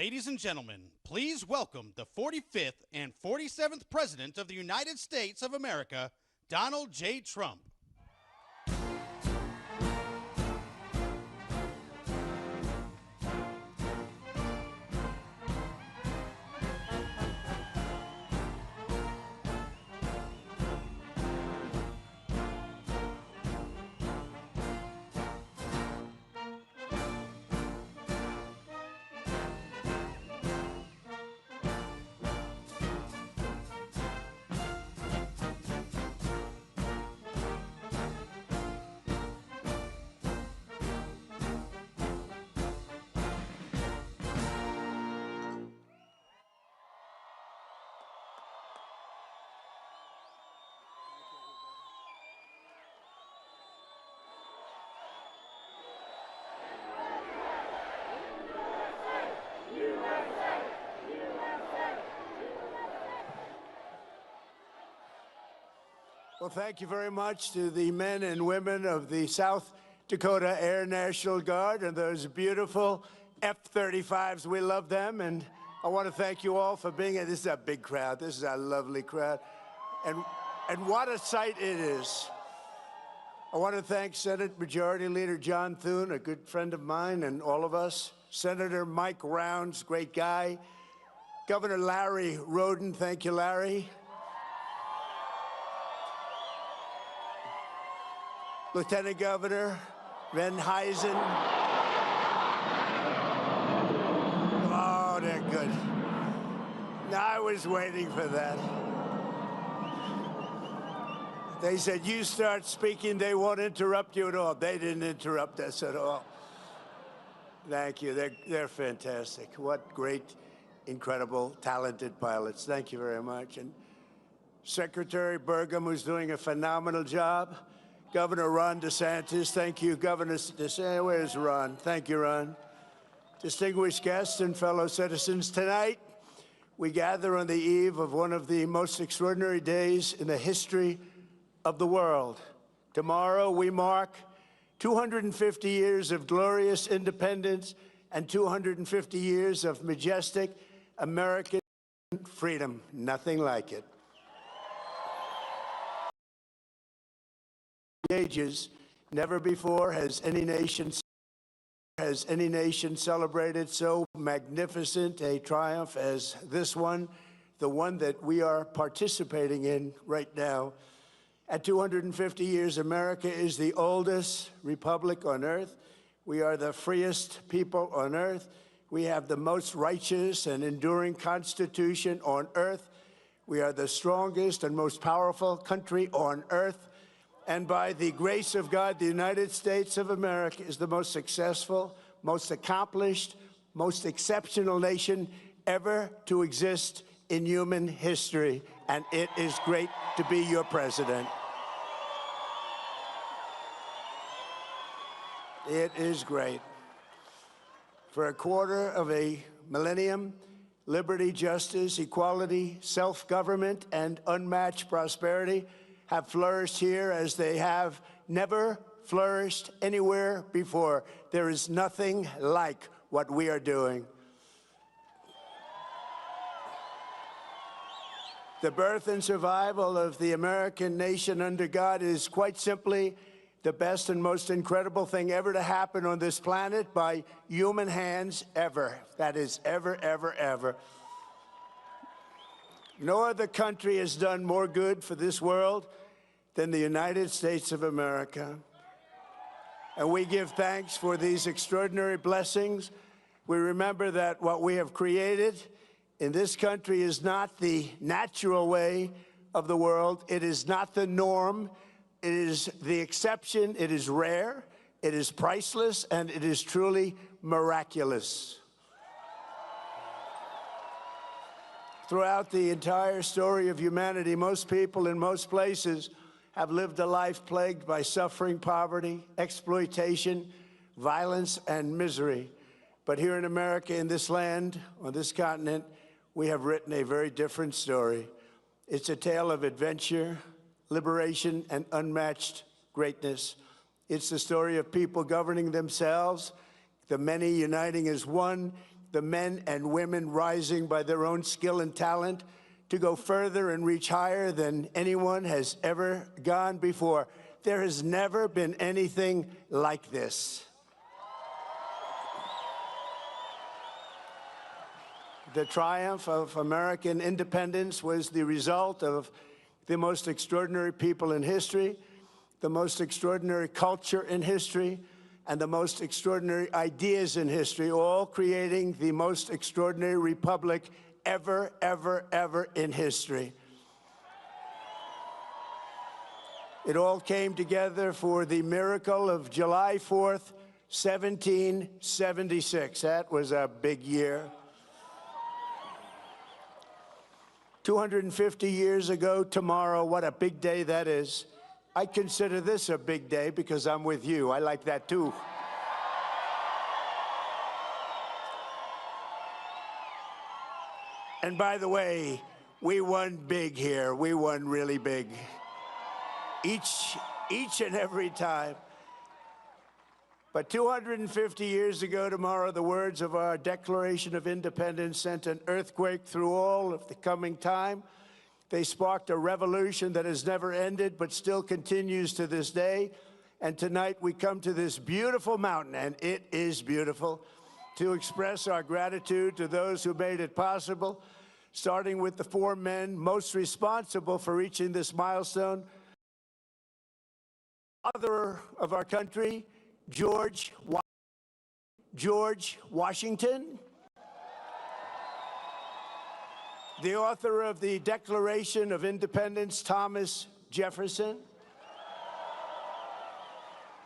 Ladies and gentlemen, please welcome the 45th and 47th President of the United States of America, Donald J. Trump. Well, thank you very much to the men and women of the South Dakota Air National Guard and those beautiful F-35s. We love them, and I want to thank you all for being here. This is a big crowd. This is a lovely crowd, and what a sight it is. I want to thank Senate Majority Leader John Thune, a good friend of mine, and all of us. Senator Mike Rounds, great guy. Governor Larry Roden, thank you, Larry. Lieutenant Governor Van Huysen. Oh, they're good. I was waiting for that. They said, you start speaking, they won't interrupt you at all. They didn't interrupt us at all. Thank you. They're fantastic. What great, incredible, talented pilots. Thank you very much. And Secretary Burgum, who's doing a phenomenal job. Governor Ron DeSantis, thank you. Governor DeSantis, where's Ron? Thank you, Ron. Distinguished guests and fellow citizens, tonight we gather on the eve of one of the most extraordinary days in the history of the world. Tomorrow we mark 250 years of glorious independence and 250 years of majestic American freedom. Nothing like it. Ages, never before has any nation celebrated so magnificent a triumph as this one, the one that we are participating in right now. At 250 years, America is the oldest republic on earth. We are the freest people on earth. We have the most righteous and enduring Constitution on earth. We are the strongest and most powerful country on earth. And by the grace of God, the United States of America is the most successful, most accomplished, most exceptional nation ever to exist in human history. And it is great to be your president. It is great. For a quarter of a millennium, liberty, justice, equality, self-government, and unmatched prosperity have flourished here as they have never flourished anywhere before. There is nothing like what we are doing. The birth and survival of the American nation under God is quite simply the best and most incredible thing ever to happen on this planet by human hands ever. That is ever, ever, ever. No other country has done more good for this world than the United States of America. And we give thanks for these extraordinary blessings. We remember that what we have created in this country is not the natural way of the world. It is not the norm. It is the exception. It is rare. It is priceless, and it is truly miraculous. Throughout the entire story of humanity, most people in most places have lived a life plagued by suffering, poverty, exploitation, violence, and misery. But here in America, in this land, on this continent, we have written a very different story. It's a tale of adventure, liberation, and unmatched greatness. It's the story of people governing themselves, the many uniting as one, the men and women rising by their own skill and talent to go further and reach higher than anyone has ever gone before. There has never been anything like this. The triumph of American independence was the result of the most extraordinary people in history, the most extraordinary culture in history, and the most extraordinary ideas in history, all creating the most extraordinary republic ever, ever, ever in history. It all came together for the miracle of July 4th, 1776. That was a big year. 250 years ago tomorrow, what a big day that is. I consider this a big day because I'm with you. I like that too. And by the way, we won big here. We won really big. Each and every time. But 250 years ago tomorrow, the words of our Declaration of Independence sent an earthquake through all of the coming time. They sparked a revolution that has never ended, but still continues to this day. And tonight we come to this beautiful mountain, and it is beautiful, to express our gratitude to those who made it possible, starting with the four men most responsible for reaching this milestone. Father of our country, George Washington. The author of the Declaration of Independence, Thomas Jefferson.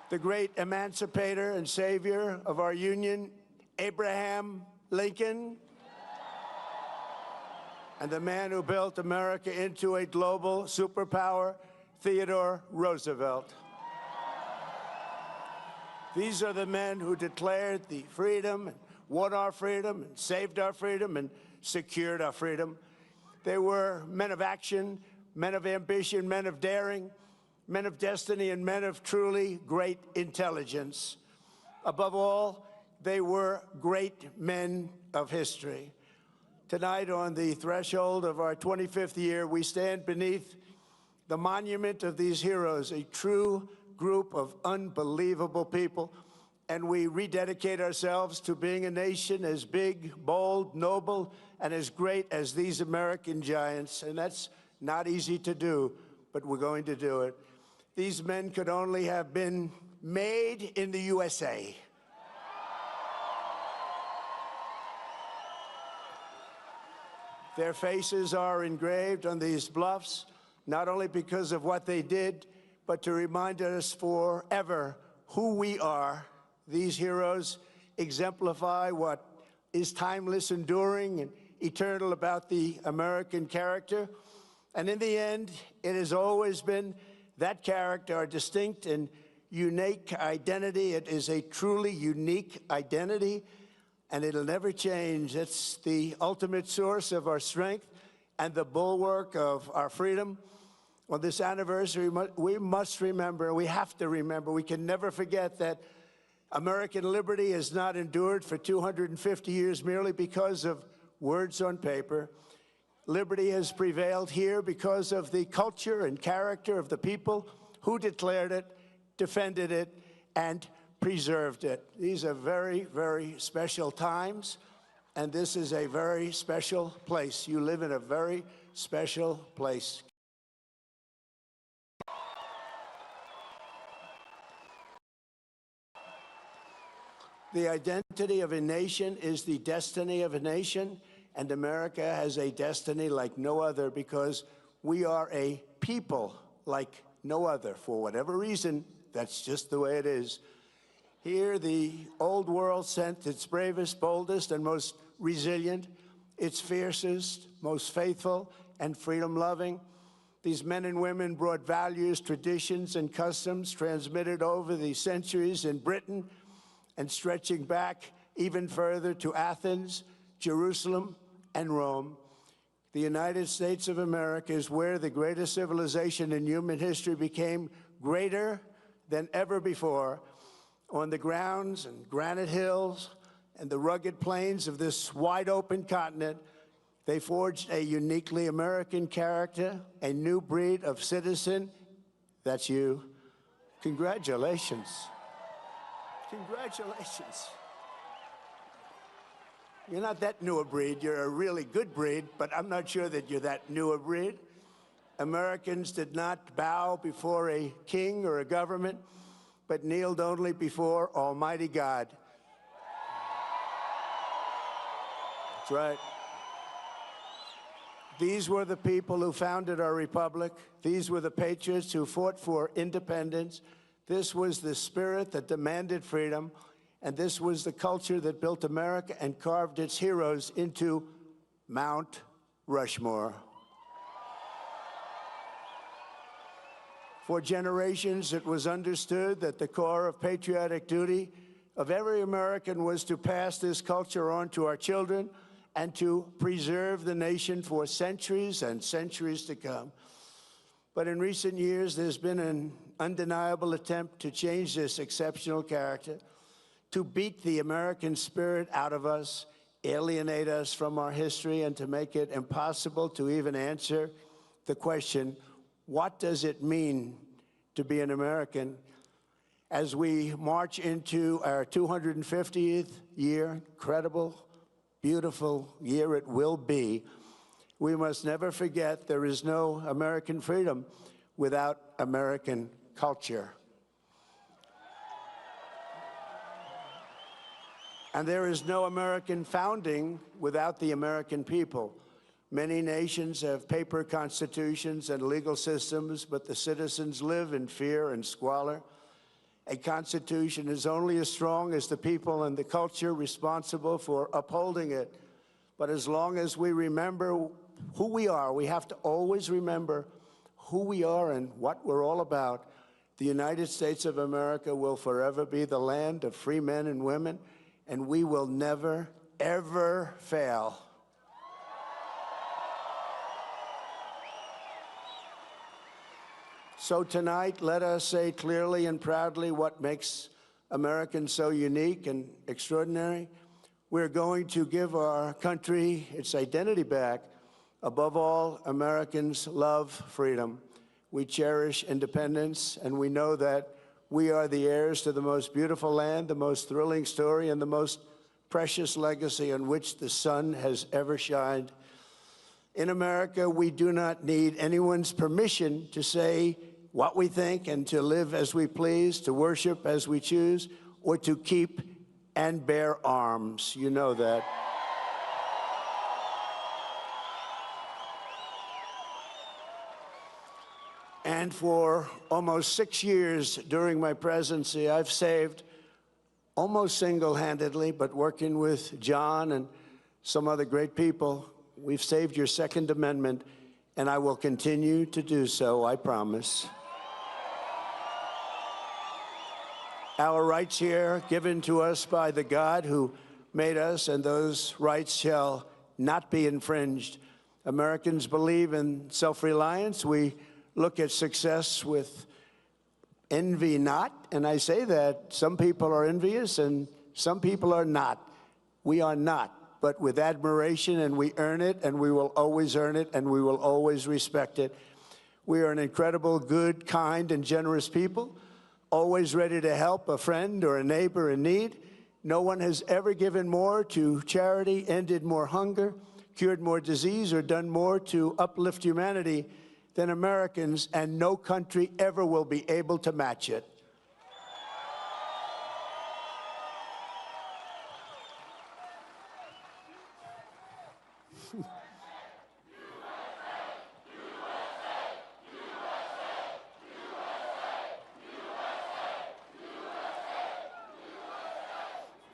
The great emancipator and savior of our union, Abraham Lincoln. And the man who built America into a global superpower, Theodore Roosevelt. These are the men who declared the freedom, and won our freedom, and saved our freedom, and secured our freedom. They were men of action, men of ambition, men of daring, men of destiny, and men of truly great intelligence. Above all, they were great men of history. Tonight, on the threshold of our 25th year, we stand beneath the monument of these heroes, a true group of unbelievable people, and we rededicate ourselves to being a nation as big, bold, noble, and as great as these American giants. And that's not easy to do, but we're going to do it. These men could only have been made in the USA. Their faces are engraved on these bluffs, not only because of what they did, but to remind us forever who we are. These heroes exemplify what is timeless, enduring, and eternal about the American character. And in the end, it has always been that character, our distinct and unique identity. It is a truly unique identity, and it'll never change. It's the ultimate source of our strength and the bulwark of our freedom. On this anniversary, we must remember, we have to remember, we can never forget that American liberty has not endured for 250 years merely because of words on paper. Liberty has prevailed here because of the culture and character of the people who declared it, defended it, and preserved it. These are very, very special times, and this is a very special place. You live in a very special place. The identity of a nation is the destiny of a nation, and America has a destiny like no other because we are a people like no other. For whatever reason, that's just the way it is. Here, the old world sent its bravest, boldest, and most resilient, its fiercest, most faithful, and freedom-loving. These men and women brought values, traditions, and customs transmitted over the centuries in Britain, and stretching back even further to Athens, Jerusalem, and Rome. The United States of America is where the greatest civilization in human history became greater than ever before. On the grounds and granite hills and the rugged plains of this wide-open continent, they forged a uniquely American character, a new breed of citizen. That's you. Congratulations. Congratulations. You're not that new a breed. You're a really good breed, but I'm not sure that you're that new a breed. Americans did not bow before a king or a government, but kneeled only before Almighty God. That's right. These were the people who founded our republic. These were the patriots who fought for independence. This was the spirit that demanded freedom, and this was the culture that built America and carved its heroes into Mount Rushmore. For generations, it was understood that the core of patriotic duty of every American was to pass this culture on to our children and to preserve the nation for centuries and centuries to come. But in recent years, there's been an undeniable attempt to change this exceptional character, to beat the American spirit out of us, alienate us from our history, and to make it impossible to even answer the question, what does it mean to be an American? As we march into our 250th year, incredible, beautiful year it will be, we must never forget there is no American freedom without American culture. And there is no American founding without the American people. Many nations have paper constitutions and legal systems, but the citizens live in fear and squalor. A constitution is only as strong as the people and the culture responsible for upholding it. But as long as we remember who we are, we have to always remember who we are and what we're all about. The United States of America will forever be the land of free men and women, and we will never, ever fail. So tonight, let us say clearly and proudly what makes Americans so unique and extraordinary. We're going to give our country its identity back. Above all, Americans love freedom. We cherish independence, and we know that we are the heirs to the most beautiful land, the most thrilling story, and the most precious legacy on which the sun has ever shined. In America, we do not need anyone's permission to say what we think and to live as we please, to worship as we choose, or to keep and bear arms. You know that. And for almost 6 years during my presidency, I've saved, almost single-handedly, but working with John and some other great people, we've saved your Second Amendment, and I will continue to do so, I promise. Our rights here, given to us by the God who made us, and those rights shall not be infringed. Americans believe in self-reliance. We look at success with envy not, and I say that some people are envious and some people are not. We are not, but with admiration, and we earn it, and we will always earn it, and we will always respect it. We are an incredible, good, kind, and generous people, always ready to help a friend or a neighbor in need. No one has ever given more to charity, ended more hunger, cured more disease, or done more to uplift humanity than Americans, and no country ever will be able to match it.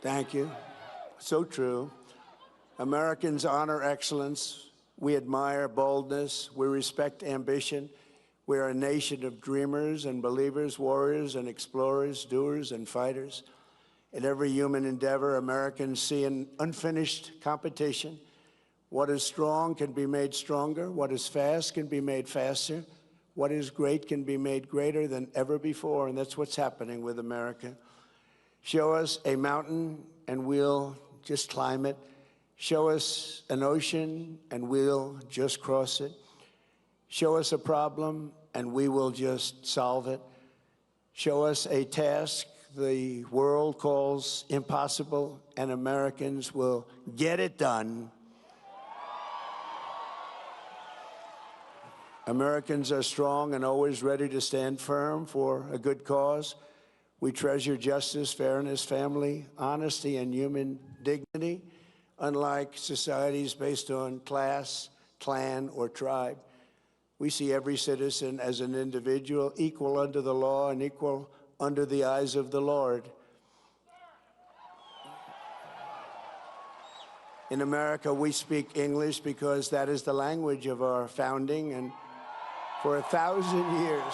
Thank you. So true. Americans honor excellence. We admire boldness. We respect ambition. We are a nation of dreamers and believers, warriors and explorers, doers and fighters. In every human endeavor, Americans see an unfinished competition. What is strong can be made stronger. What is fast can be made faster. What is great can be made greater than ever before, and that's what's happening with America. Show us a mountain, and we'll just climb it. Show us an ocean, and we'll just cross it. Show us a problem, and we will just solve it. Show us a task the world calls impossible, and Americans will get it done. Americans are strong and always ready to stand firm for a good cause. We treasure justice, fairness, family, honesty, and human dignity, unlike societies based on class, clan, or tribe. We see every citizen as an individual, equal under the law and equal under the eyes of the Lord. In America, we speak English because that is the language of our founding, and for 1,000 years,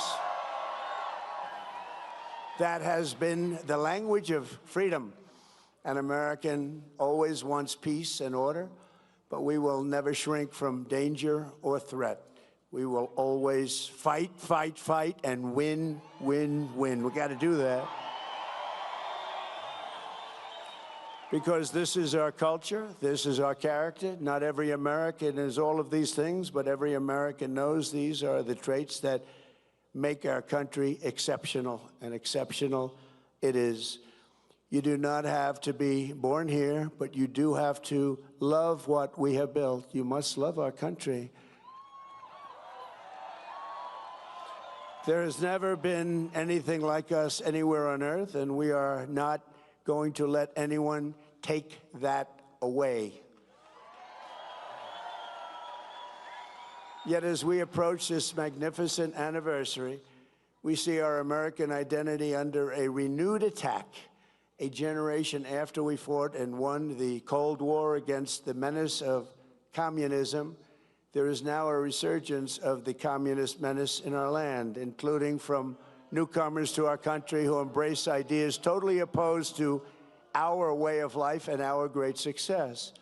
that has been the language of freedom. An American always wants peace and order, but we will never shrink from danger or threat. We will always fight, fight, fight, and win, win, win. We got to do that. Because this is our culture, this is our character. Not every American is all of these things, but every American knows these are the traits that make our country exceptional, and exceptional it is. You do not have to be born here, but you do have to love what we have built. You must love our country. There has never been anything like us anywhere on earth, and we are not going to let anyone take that away. Yet as we approach this magnificent anniversary, we see our American identity under a renewed attack. A generation after we fought and won the Cold War against the menace of communism, there is now a resurgence of the communist menace in our land, including from newcomers to our country who embrace ideas totally opposed to our way of life and our great success.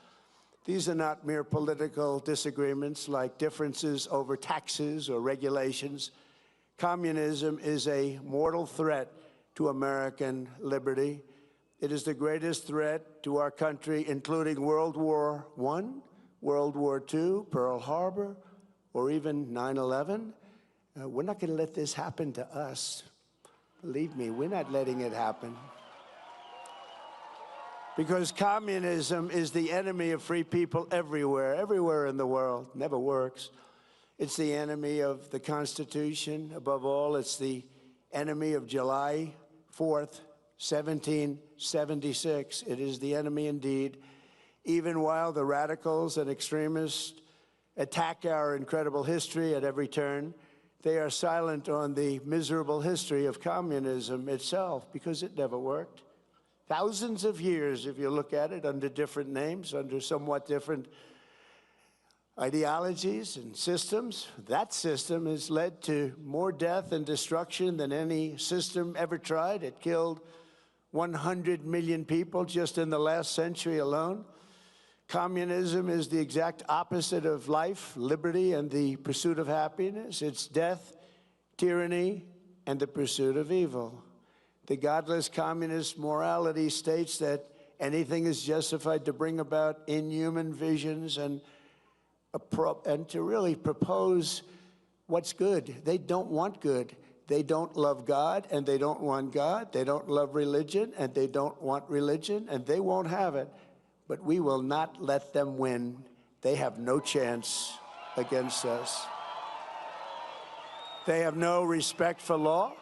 These are not mere political disagreements like differences over taxes or regulations. Communism is a mortal threat to American liberty. It is the greatest threat to our country, including World War I, World War II, Pearl Harbor, or even 9/11. We're not going to let this happen to us. Believe me, we're not letting it happen. Because communism is the enemy of free people everywhere, everywhere in the world. Never works. It's the enemy of the Constitution. Above all, it's the enemy of July 4th, 1776. It is the enemy indeed. Even while the radicals and extremists attack our incredible history at every turn, they are silent on the miserable history of communism itself, because it never worked. Thousands of years, if you look at it, under different names, under somewhat different ideologies and systems, that system has led to more death and destruction than any system ever tried. It killed 100 million people just in the last century alone. Communism is the exact opposite of life, liberty, and the pursuit of happiness. It's death, tyranny, and the pursuit of evil. The godless communist morality states that anything is justified to bring about inhuman visions and to really propose what's good. They don't want good. They don't love God, and they don't want God. They don't love religion, and they don't want religion, and they won't have it. But we will not let them win. They have no chance against us. They have no respect for law,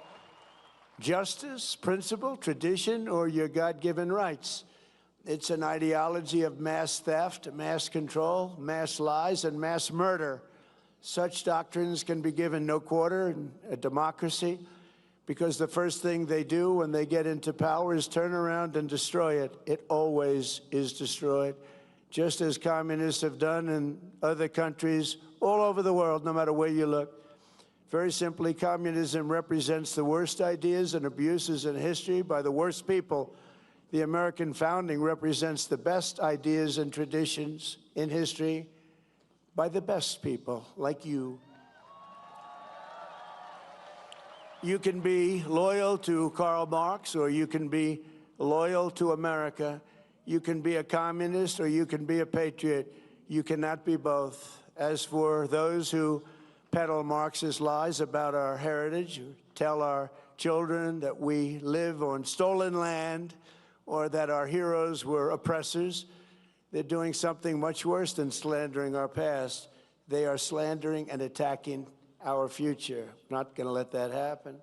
justice, principle, tradition, or your God-given rights. It's an ideology of mass theft, mass control, mass lies, and mass murder. Such doctrines can be given no quarter in a democracy, because the first thing they do when they get into power is turn around and destroy it. It always is destroyed, just as communists have done in other countries all over the world, no matter where you look. Very simply, communism represents the worst ideas and abuses in history by the worst people. The American founding represents the best ideas and traditions in history by the best people, like you. You can be loyal to Karl Marx, or you can be loyal to America. You can be a communist or you can be a patriot. You cannot be both. As for those who peddle Marxist lies about our heritage, who tell our children that we live on stolen land or that our heroes were oppressors, they're doing something much worse than slandering our past. They are slandering and attacking our future. Not going to let that happen.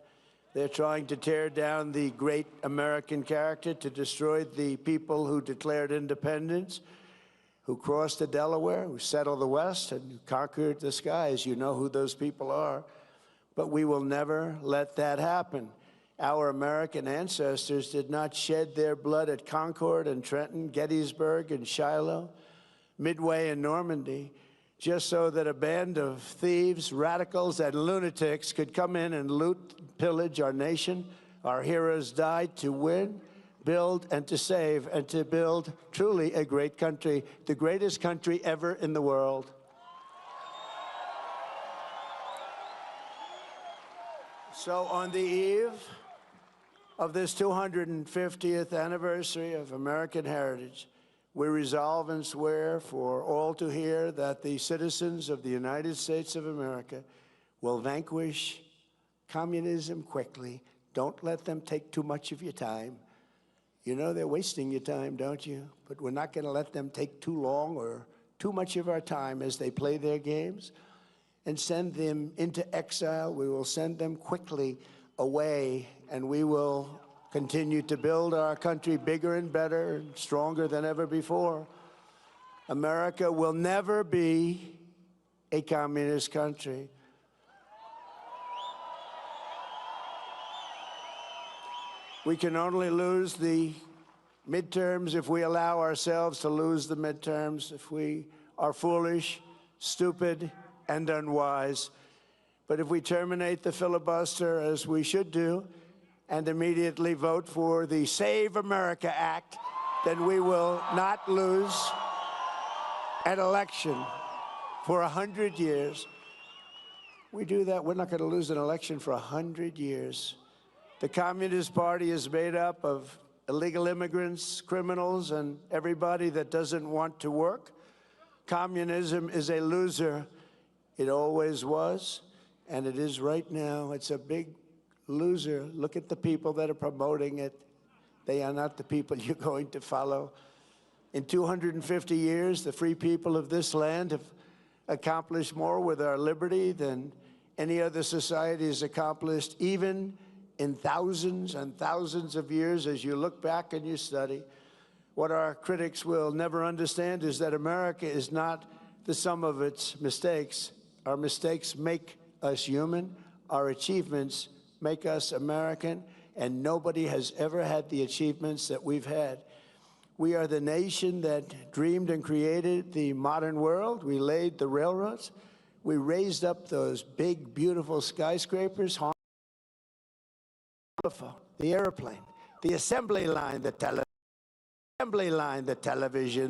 They're trying to tear down the great American character, to destroy the people who declared independence, who crossed the Delaware, who settled the West, and who conquered the skies. You know who those people are. But we will never let that happen. Our American ancestors did not shed their blood at Concord and Trenton, Gettysburg and Shiloh, Midway and Normandy, just so that a band of thieves, radicals, and lunatics could come in and loot, pillage our nation. Our heroes died to win, build, and to save, and to build truly a great country, the greatest country ever in the world. So on the eve of this 250th anniversary of American heritage, we resolve and swear for all to hear that the citizens of the United States of America will vanquish communism quickly. Don't let them take too much of your time. You know they're wasting your time, don't you? But we're not going to let them take too long or too much of our time as they play their games and send them into exile. We will send them quickly away, and we will continue to build our country bigger and better and stronger than ever before. America will never be a communist country. We can only lose the midterms if we allow ourselves to lose the midterms, if we are foolish, stupid, and unwise. But if we terminate the filibuster, as we should do, and immediately vote for the Save America Act, then we will not lose an election for 100 years. We do that, we're not going to lose an election for 100 years. The Communist Party is made up of illegal immigrants, criminals, and everybody that doesn't want to work. Communism is a loser. It always was, and it is right now. It's a big loser. Look at the people that are promoting it. They are not the people you're going to follow. In 250 years, the free people of this land have accomplished more with our liberty than any other society has accomplished, even in thousands and thousands of years. As you look back and you study, what our critics will never understand is that America is not the sum of its mistakes. Our mistakes make us human. Our achievements make us American, and nobody has ever had the achievements that we've had. We are the nation that dreamed and created the modern world. We laid the railroads. We raised up those big, beautiful skyscrapers, the airplane, the assembly line, the television,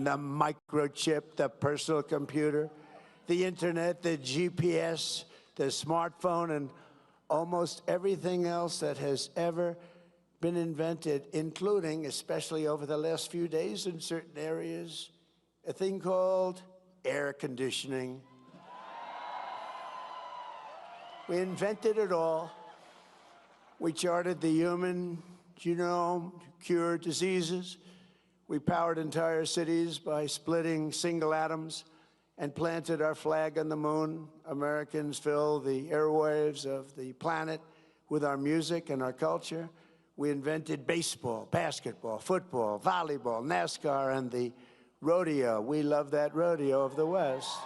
the microchip, the personal computer, the internet, the GPS, the smartphone, and almost everything else that has ever been invented, including, especially over the last few days in certain areas, a thing called air conditioning. We invented it all. We charted the human genome to cure diseases. We powered entire cities by splitting single atoms and planted our flag on the moon. Americans fill the airwaves of the planet with our music and our culture. We invented baseball, basketball, football, volleyball, NASCAR, and the rodeo. We love that rodeo of the West.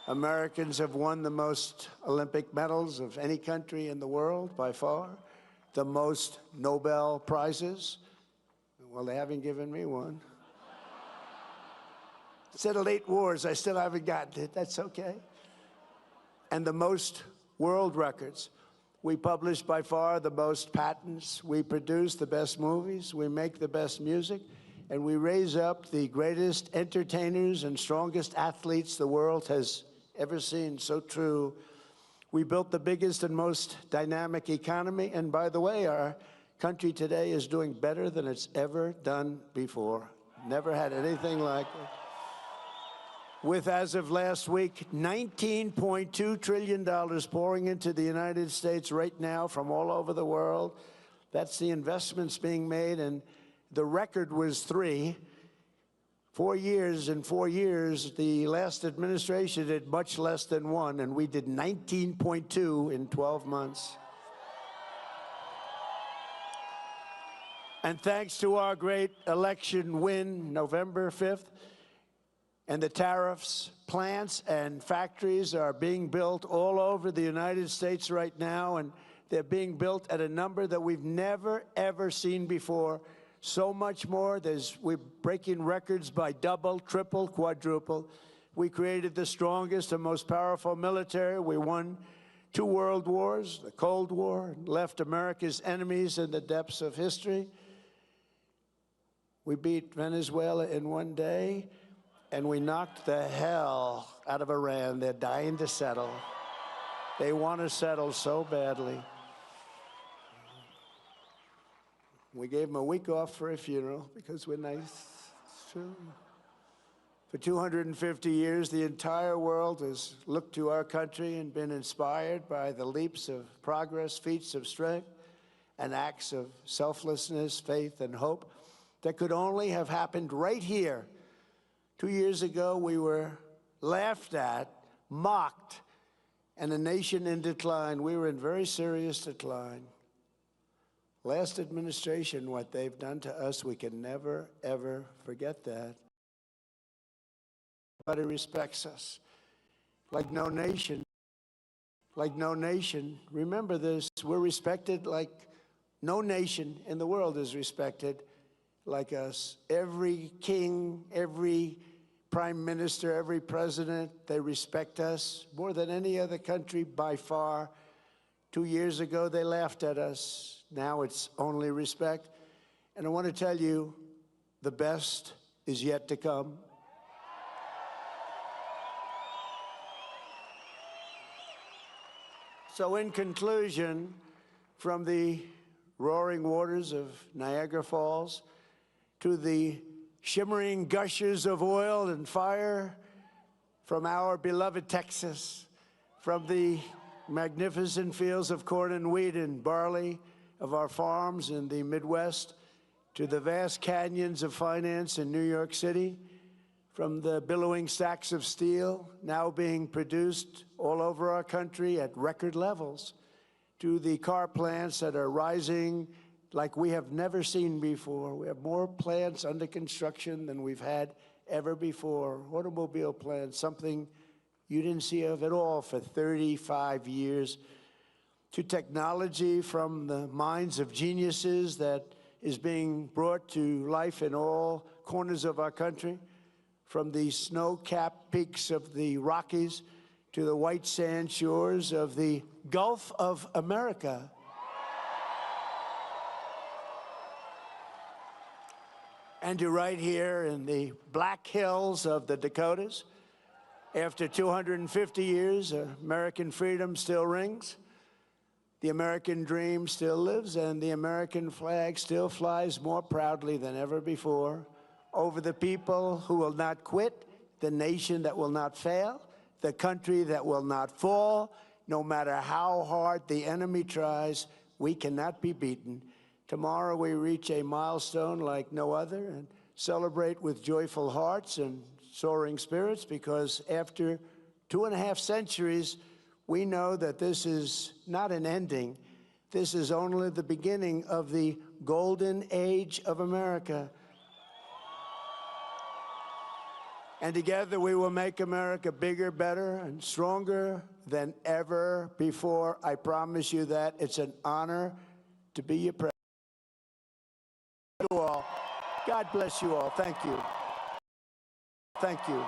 Americans have won the most Olympic medals of any country in the world by far, the most Nobel Prizes. Well, they haven't given me one. Settled 8 wars, I still haven't gotten it. That's okay. And the most world records. We publish by far the most patents. We produce the best movies. We make the best music. And we raise up the greatest entertainers and strongest athletes the world has ever seen. So true. We built the biggest and most dynamic economy. And by the way, our country today is doing better than it's ever done before. Never had anything like it. With, as of last week, $19.2 trillion pouring into the United States right now from all over the world. That's the investments being made, and the record was 3. 4 years. In 4 years, the last administration did much less than 1, and we did 19.2 in 12 months. And thanks to our great election win, November 5th, and the tariffs, plants and factories are being built all over the United States right now, and they're being built at a number that we've never, ever seen before. So much more. We're breaking records by double, triple, quadruple. We created the strongest and most powerful military. We won 2 world wars, the Cold War, and left America's enemies in the depths of history. We beat Venezuela in 1 day, and we knocked the hell out of Iran. They're dying to settle. They want to settle so badly. We gave them a week off for a funeral because we're nice. It's true. For 250 years, the entire world has looked to our country and been inspired by the leaps of progress, feats of strength, and acts of selflessness, faith, and hope that could only have happened right here. 2 years ago, we were laughed at, mocked, and a nation in decline. We were in very serious decline. Last administration, what they've done to us, we can never, ever forget that. But it respects us like no nation. Like no nation. Remember this, we're respected like no nation in the world is respected like us. Every king, every prime minister, every president, they respect us more than any other country by far. 2 years ago, they laughed at us. Now it's only respect. And I want to tell you, the best is yet to come. So in conclusion, from the roaring waters of Niagara Falls to the shimmering gushers of oil and fire from our beloved Texas, from the magnificent fields of corn and wheat and barley of our farms in the Midwest, to the vast canyons of finance in New York City, from the billowing stacks of steel now being produced all over our country at record levels, to the car plants that are rising like we have never seen before. We have more plants under construction than we've had ever before. Automobile plants, something you didn't see of at all for 35 years. To technology from the minds of geniuses that is being brought to life in all corners of our country, from the snow-capped peaks of the Rockies to the white sand shores of the Gulf of America. And to right here in the Black Hills of the Dakotas, after 250 years, American freedom still rings, the American dream still lives, and the American flag still flies more proudly than ever before over the people who will not quit, the nation that will not fail, the country that will not fall. No matter how hard the enemy tries, we cannot be beaten. Tomorrow we reach a milestone like no other and celebrate with joyful hearts and soaring spirits, because after 2.5 centuries, we know that this is not an ending. This is only the beginning of the golden age of America. And together we will make America bigger, better, and stronger than ever before. I promise you that. It's an honor to be your president. God bless you all. Thank you. Thank you.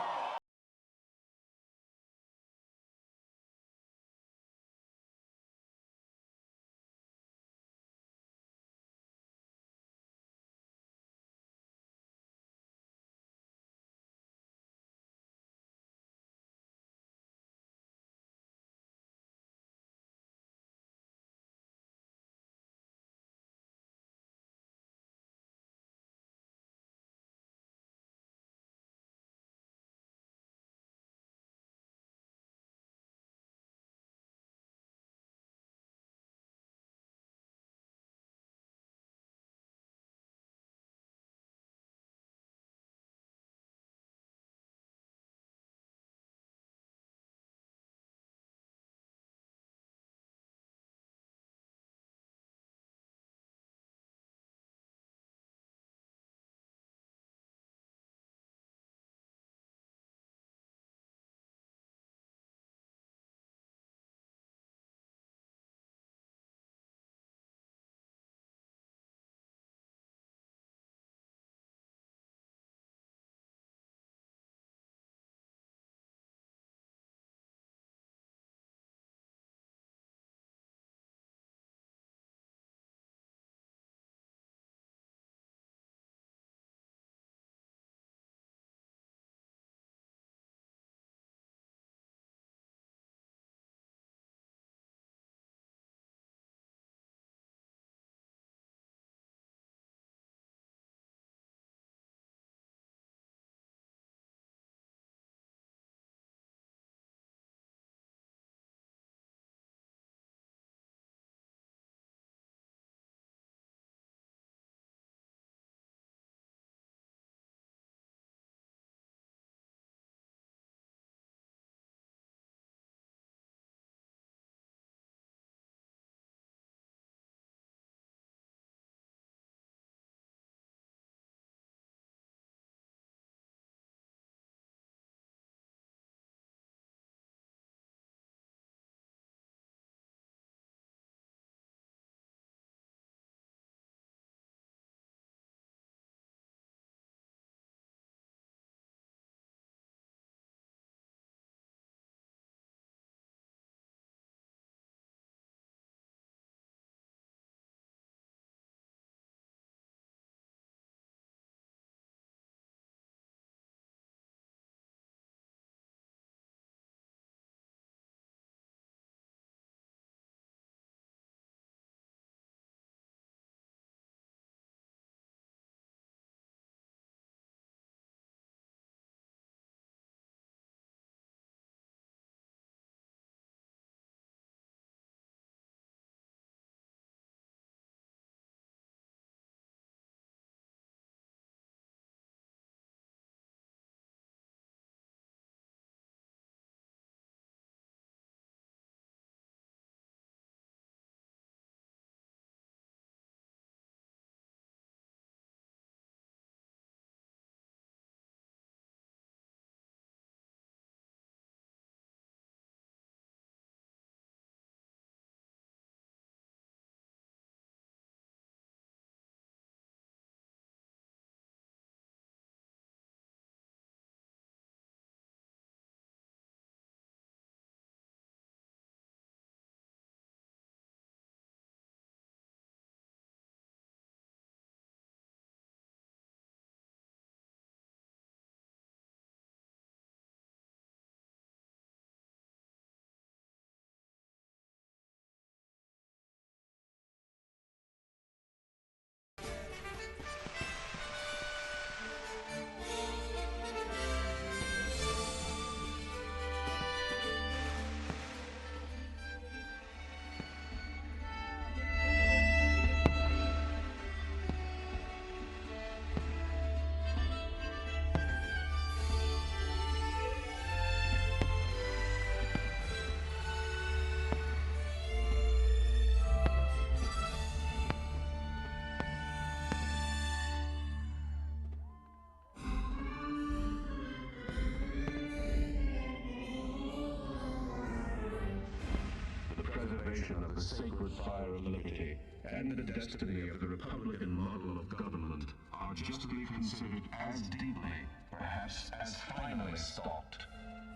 expression of the sacred fire of liberty and the destiny of the Republican model of government are justly considered as deeply, perhaps as finally stalked,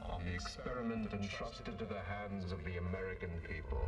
on the experiment entrusted to the hands of the American people.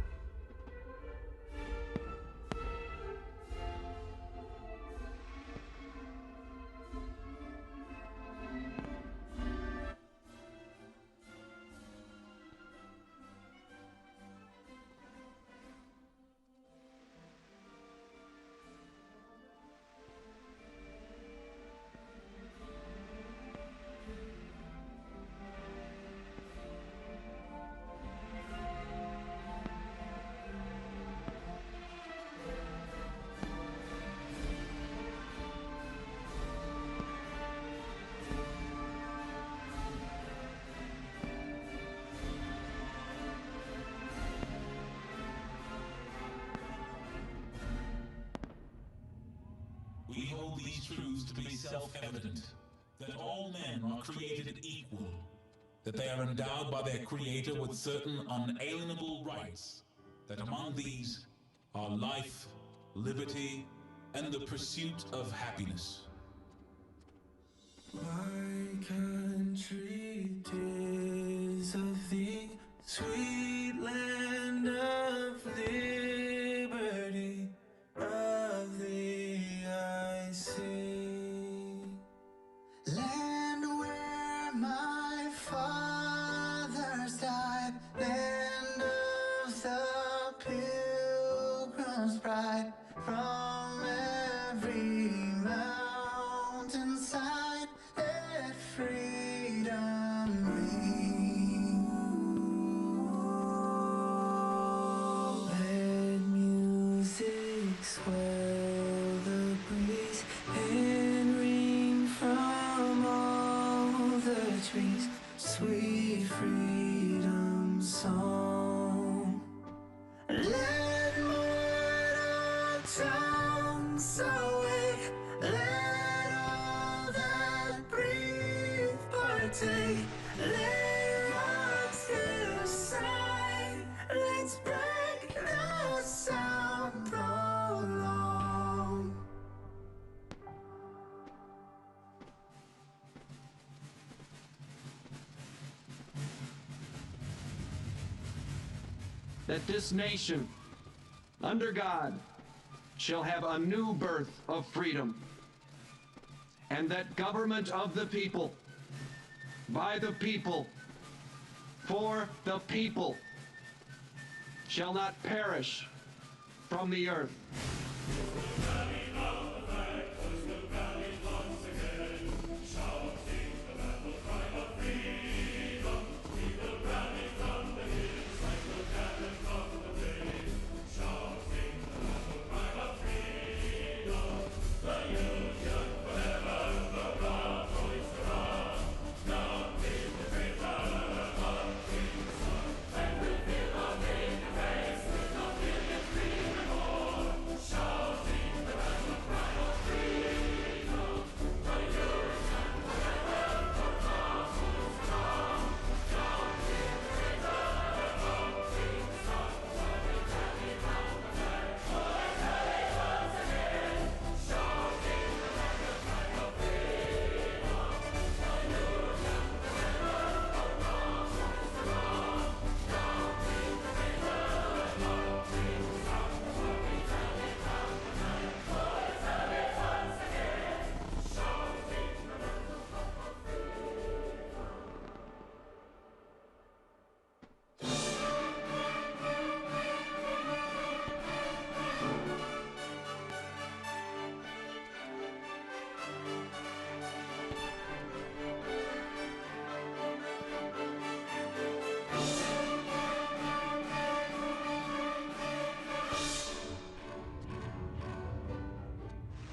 We hold these truths to be self-evident, that all men are created equal, that they are endowed by their Creator with certain unalienable rights, that among these are life, liberty, and the pursuit of happiness. My country, 'tis of thee, sweet land of liberty, of thee I sing. Land where my fathers died, land of the pilgrim's pride, from every mountainside, let freedom ring. Let music swell the breeze and ring from all the trees, sweet freedom song. Let mortal tongues awake, let all that breathe partake, let rocks decide, let's break the sound prolonged. That this nation, under God, shall have a new birth of freedom, and that government of the people, by the people, for the people, shall not perish from the earth.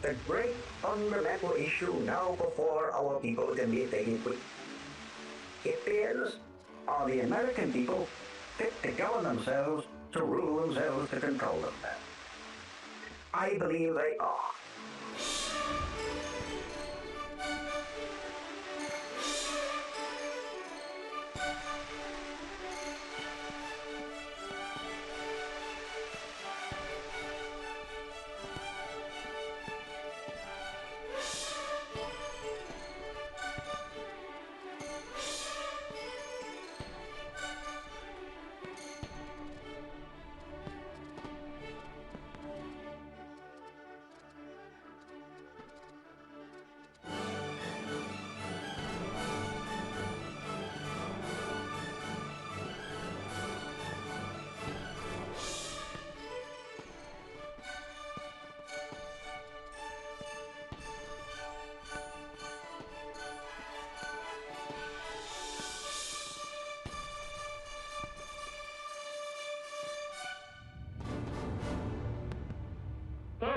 The great fundamental issue now before our people can be taken quick. It is, are the American people fit to govern themselves, to rule themselves, to control themselves? I believe they are.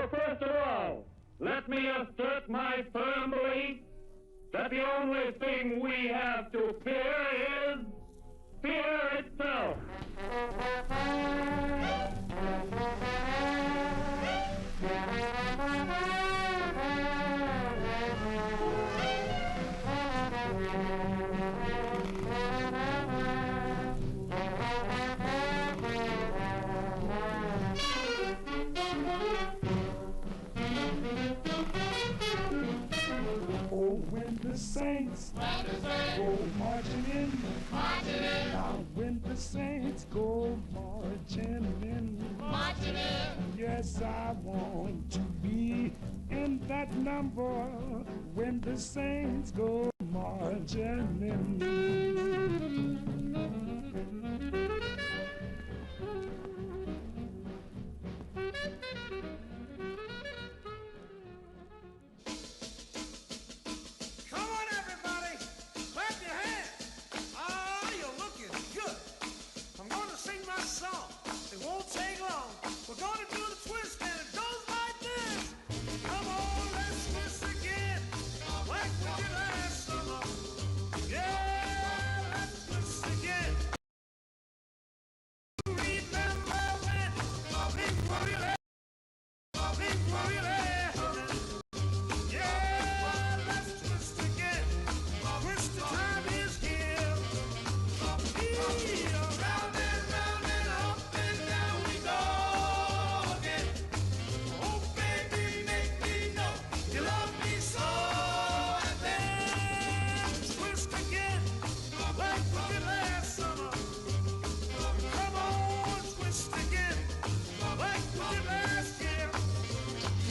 Now, first of all, let me assert my firm belief that the only thing we have to fear is fear itself. Oh, when the saints go marching in, now when the saints go marching in, yes, I want to be in that number when the saints go marching in. Come on, everybody, clap your hands. Oh, you're looking good. I'm going to sing my song. It won't take long. We're going to do the twist, and it goes like this. Come on, let's twist again, like we did last summer. Yeah, let's twist again. Remember when things were really yeah, let's twist again. Twist the time is here. Round and up and down we go again. Oh, baby, make me know you love me so. And then twist again, like we did last summer. Come on, twist again, like we did last year.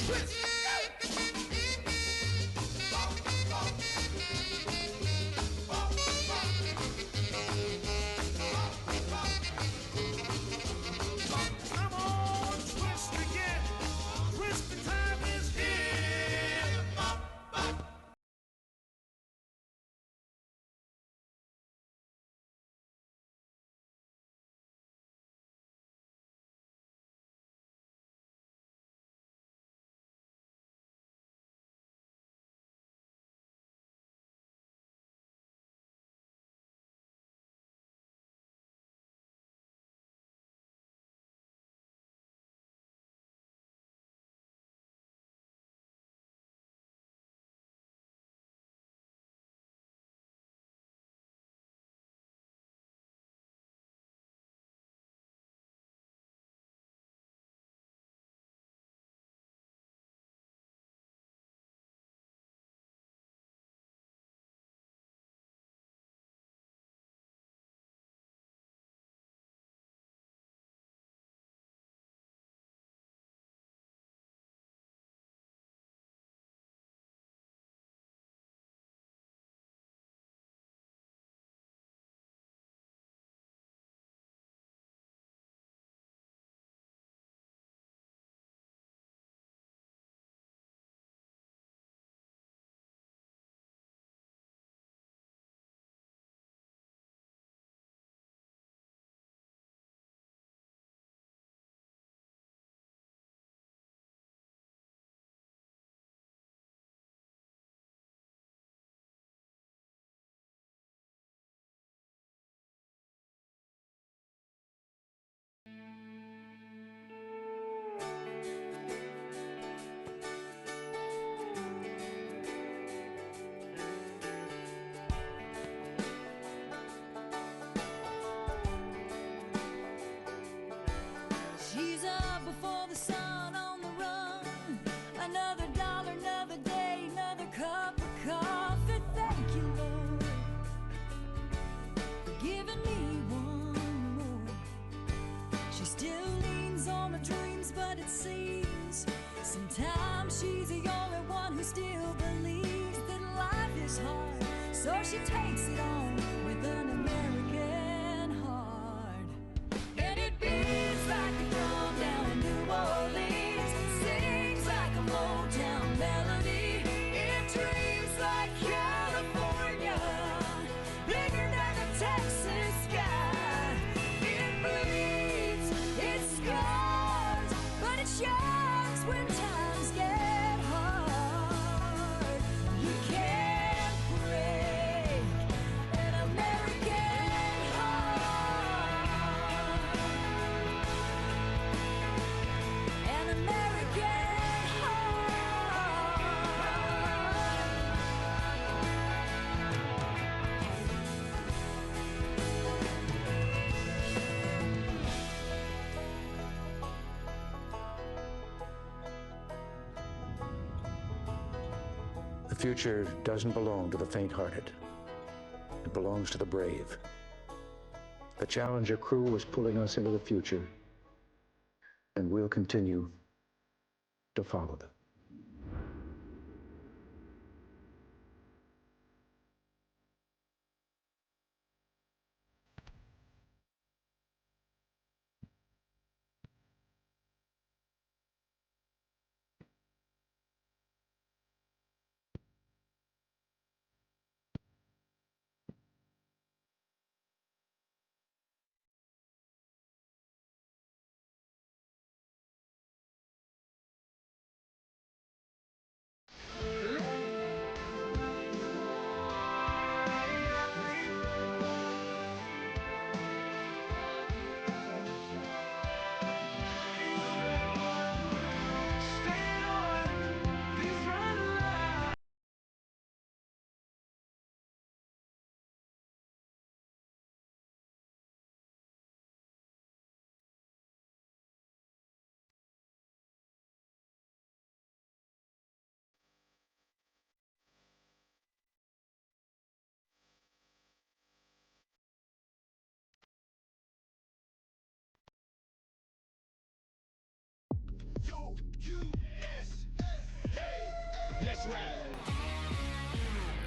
Twist. Come on, twist again. Twist, the time is here. She's up before the sun on the run. Another dollar, another day, another cup of coffee. Thank you, Lord, for giving me one more. She still leans on her dreams, but it seems sometimes she's the only one who still believes that life is hard. So she takes it on with an American heart. And it beats like a drum down in New Orleans, sings like a Motown melody, it dreams like California, bigger than the Texas sky. It bleeds, it scars, but it shines when time The future doesn't belong to the faint-hearted. It belongs to the brave. The Challenger crew is pulling us into the future, and we'll continue to follow them.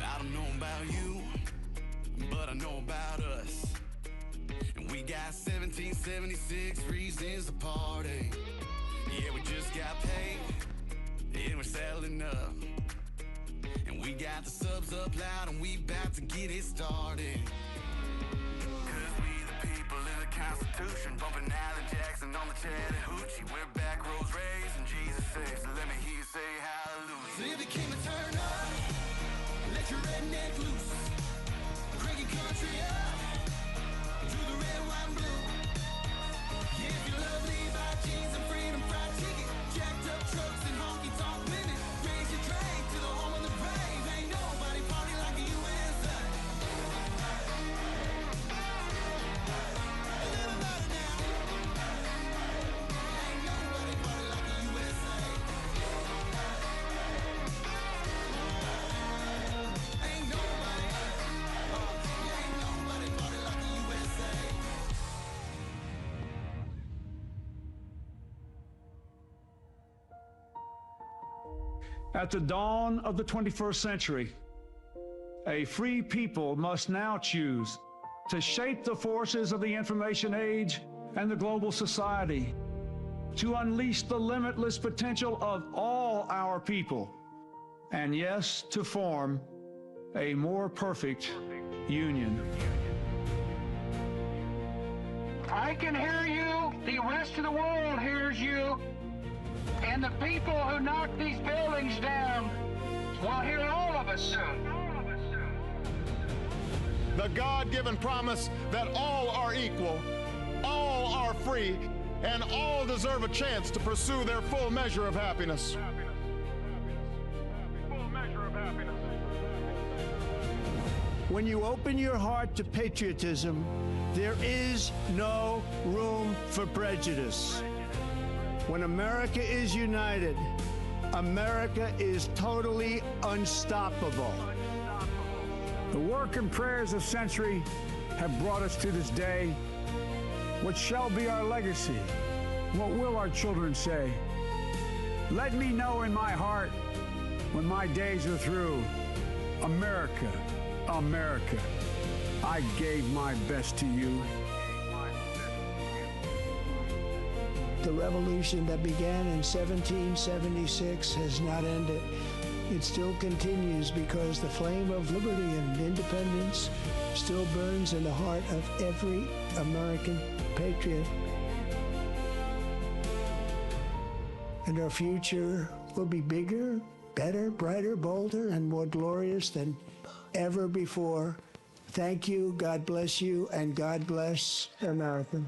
I don't know about you, but I know about us. And we got 1776 reasons to party. Yeah, we just got paid, and we're selling up. And we got the subs up loud, and we about to get it started. Cause we the people in the Constitution, bumping Alan Jackson on the Chattahoochee. We're back roads raised, and Jesus saves. So let me hear you say hallelujah. So if you came to turn up, let your redneck loose. Crank your country up to the red, white, and blue. Yeah, if you love Levi jeans and freedom fried chicken, jacked up trucks and honky tonk women, raise your drink to the home of the brave. Ain't nobody party like a USA. A little louder now. Ain't nobody party like a USA. Ain't nobody party like a USA. At the dawn of the 21st century, a free people must now choose to shape the forces of the information age and the global society, to unleash the limitless potential of all our people, and yes, to form a more perfect union. I can hear you, the rest of the world hears you, and the people who knock these buildings down will hear all of us soon. The God-given promise that all are equal, all are free, and all deserve a chance to pursue their full measure of happiness. When you open your heart to patriotism, there is no room for prejudice. When America is united, America is totally unstoppable. The work and prayers of century have brought us to this day. What shall be our legacy? What will our children say? Let me know in my heart when my days are through. America, America, I gave my best to you. The revolution that began in 1776 has not ended. It still continues because the flame of liberty and independence still burns in the heart of every American patriot. And our future will be bigger, better, brighter, bolder, and more glorious than ever before. Thank you, God bless you, and God bless America.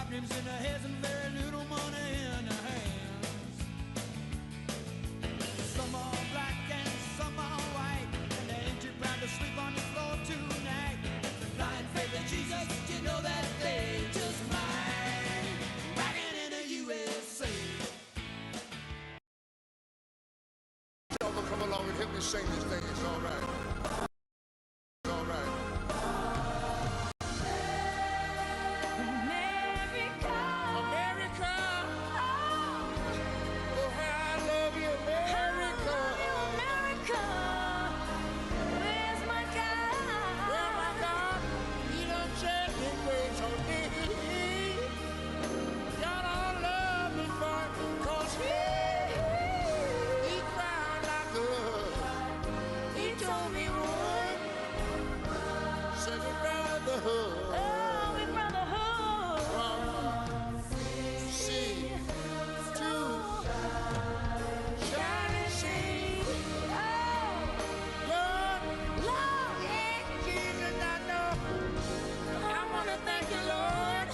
dreams in their heads and very little money in their hands. Some are black and some are white, and they ain't too proud to sleep on the floor tonight. Blind faith in Jesus, you know that they just might. Rockin' in the USA. Y'all gonna come along and help me sing this thing. It's all right. It's all right. America. America. Oh, how I love you, America. America. Where's my God? Well, my God, he done shed his grace on me. God, I love me, boy, 'cause he cried like a he told me one. Said a brotherhood. Oh, we brotherhood. From sea to shining sea. Lord, yeah, Jesus, I know. I want to thank you, Lord.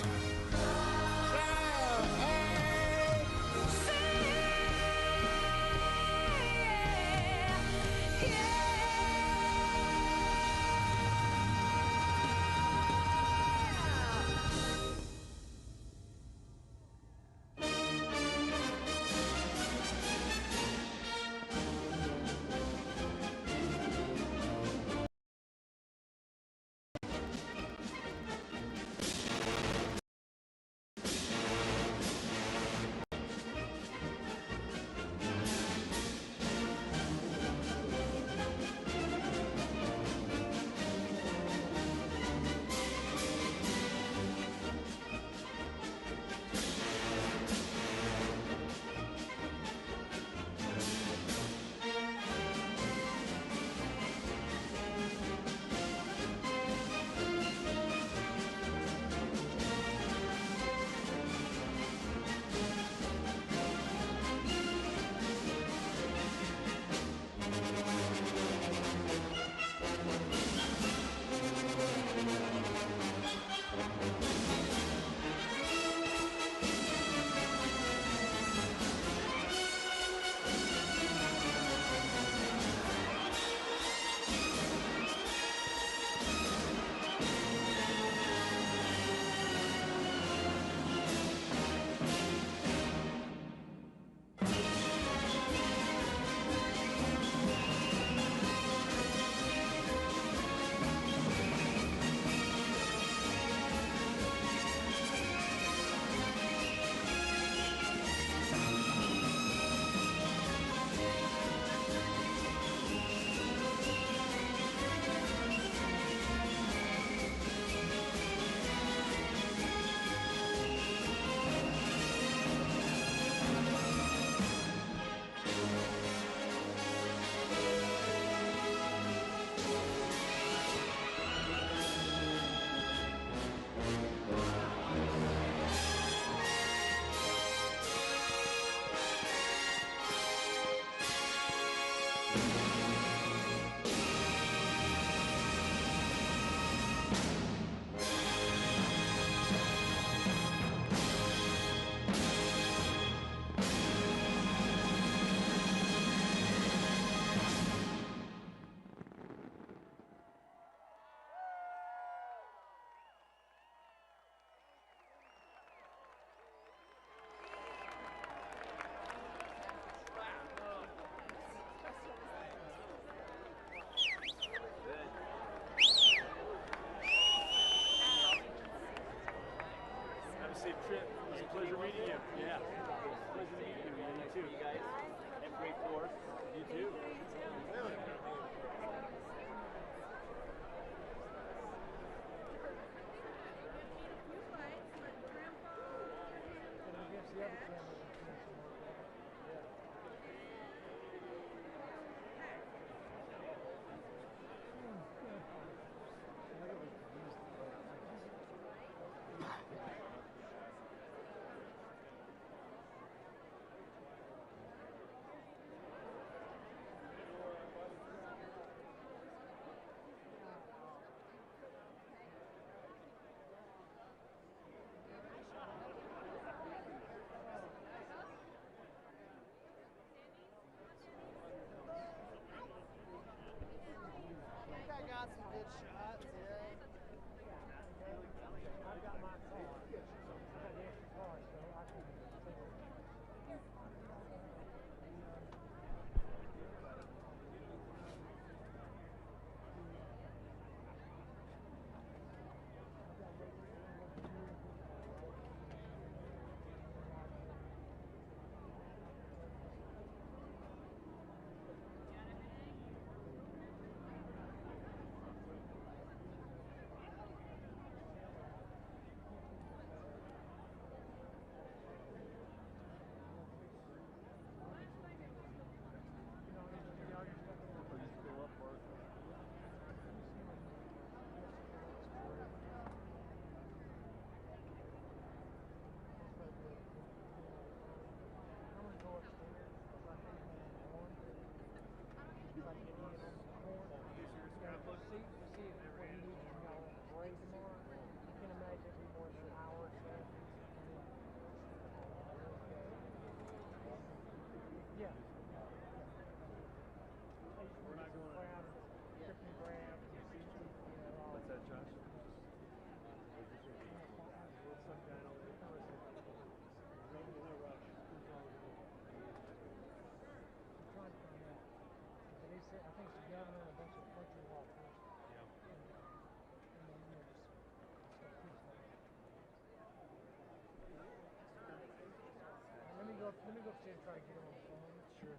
Let me go upstairs and try to get him on the phone. Sure.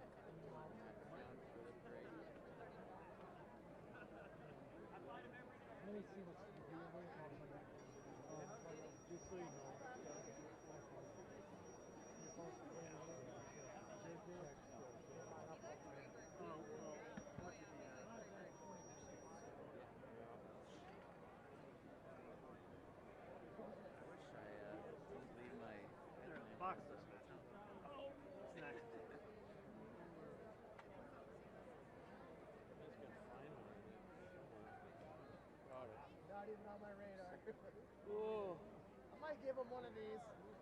Let me see what's here. We're going to talk about that. Just so you know. Your phone's playing over there. Box this bitch. Oh, it's nice. Not even on my radar. Ooh. I might give him one of these.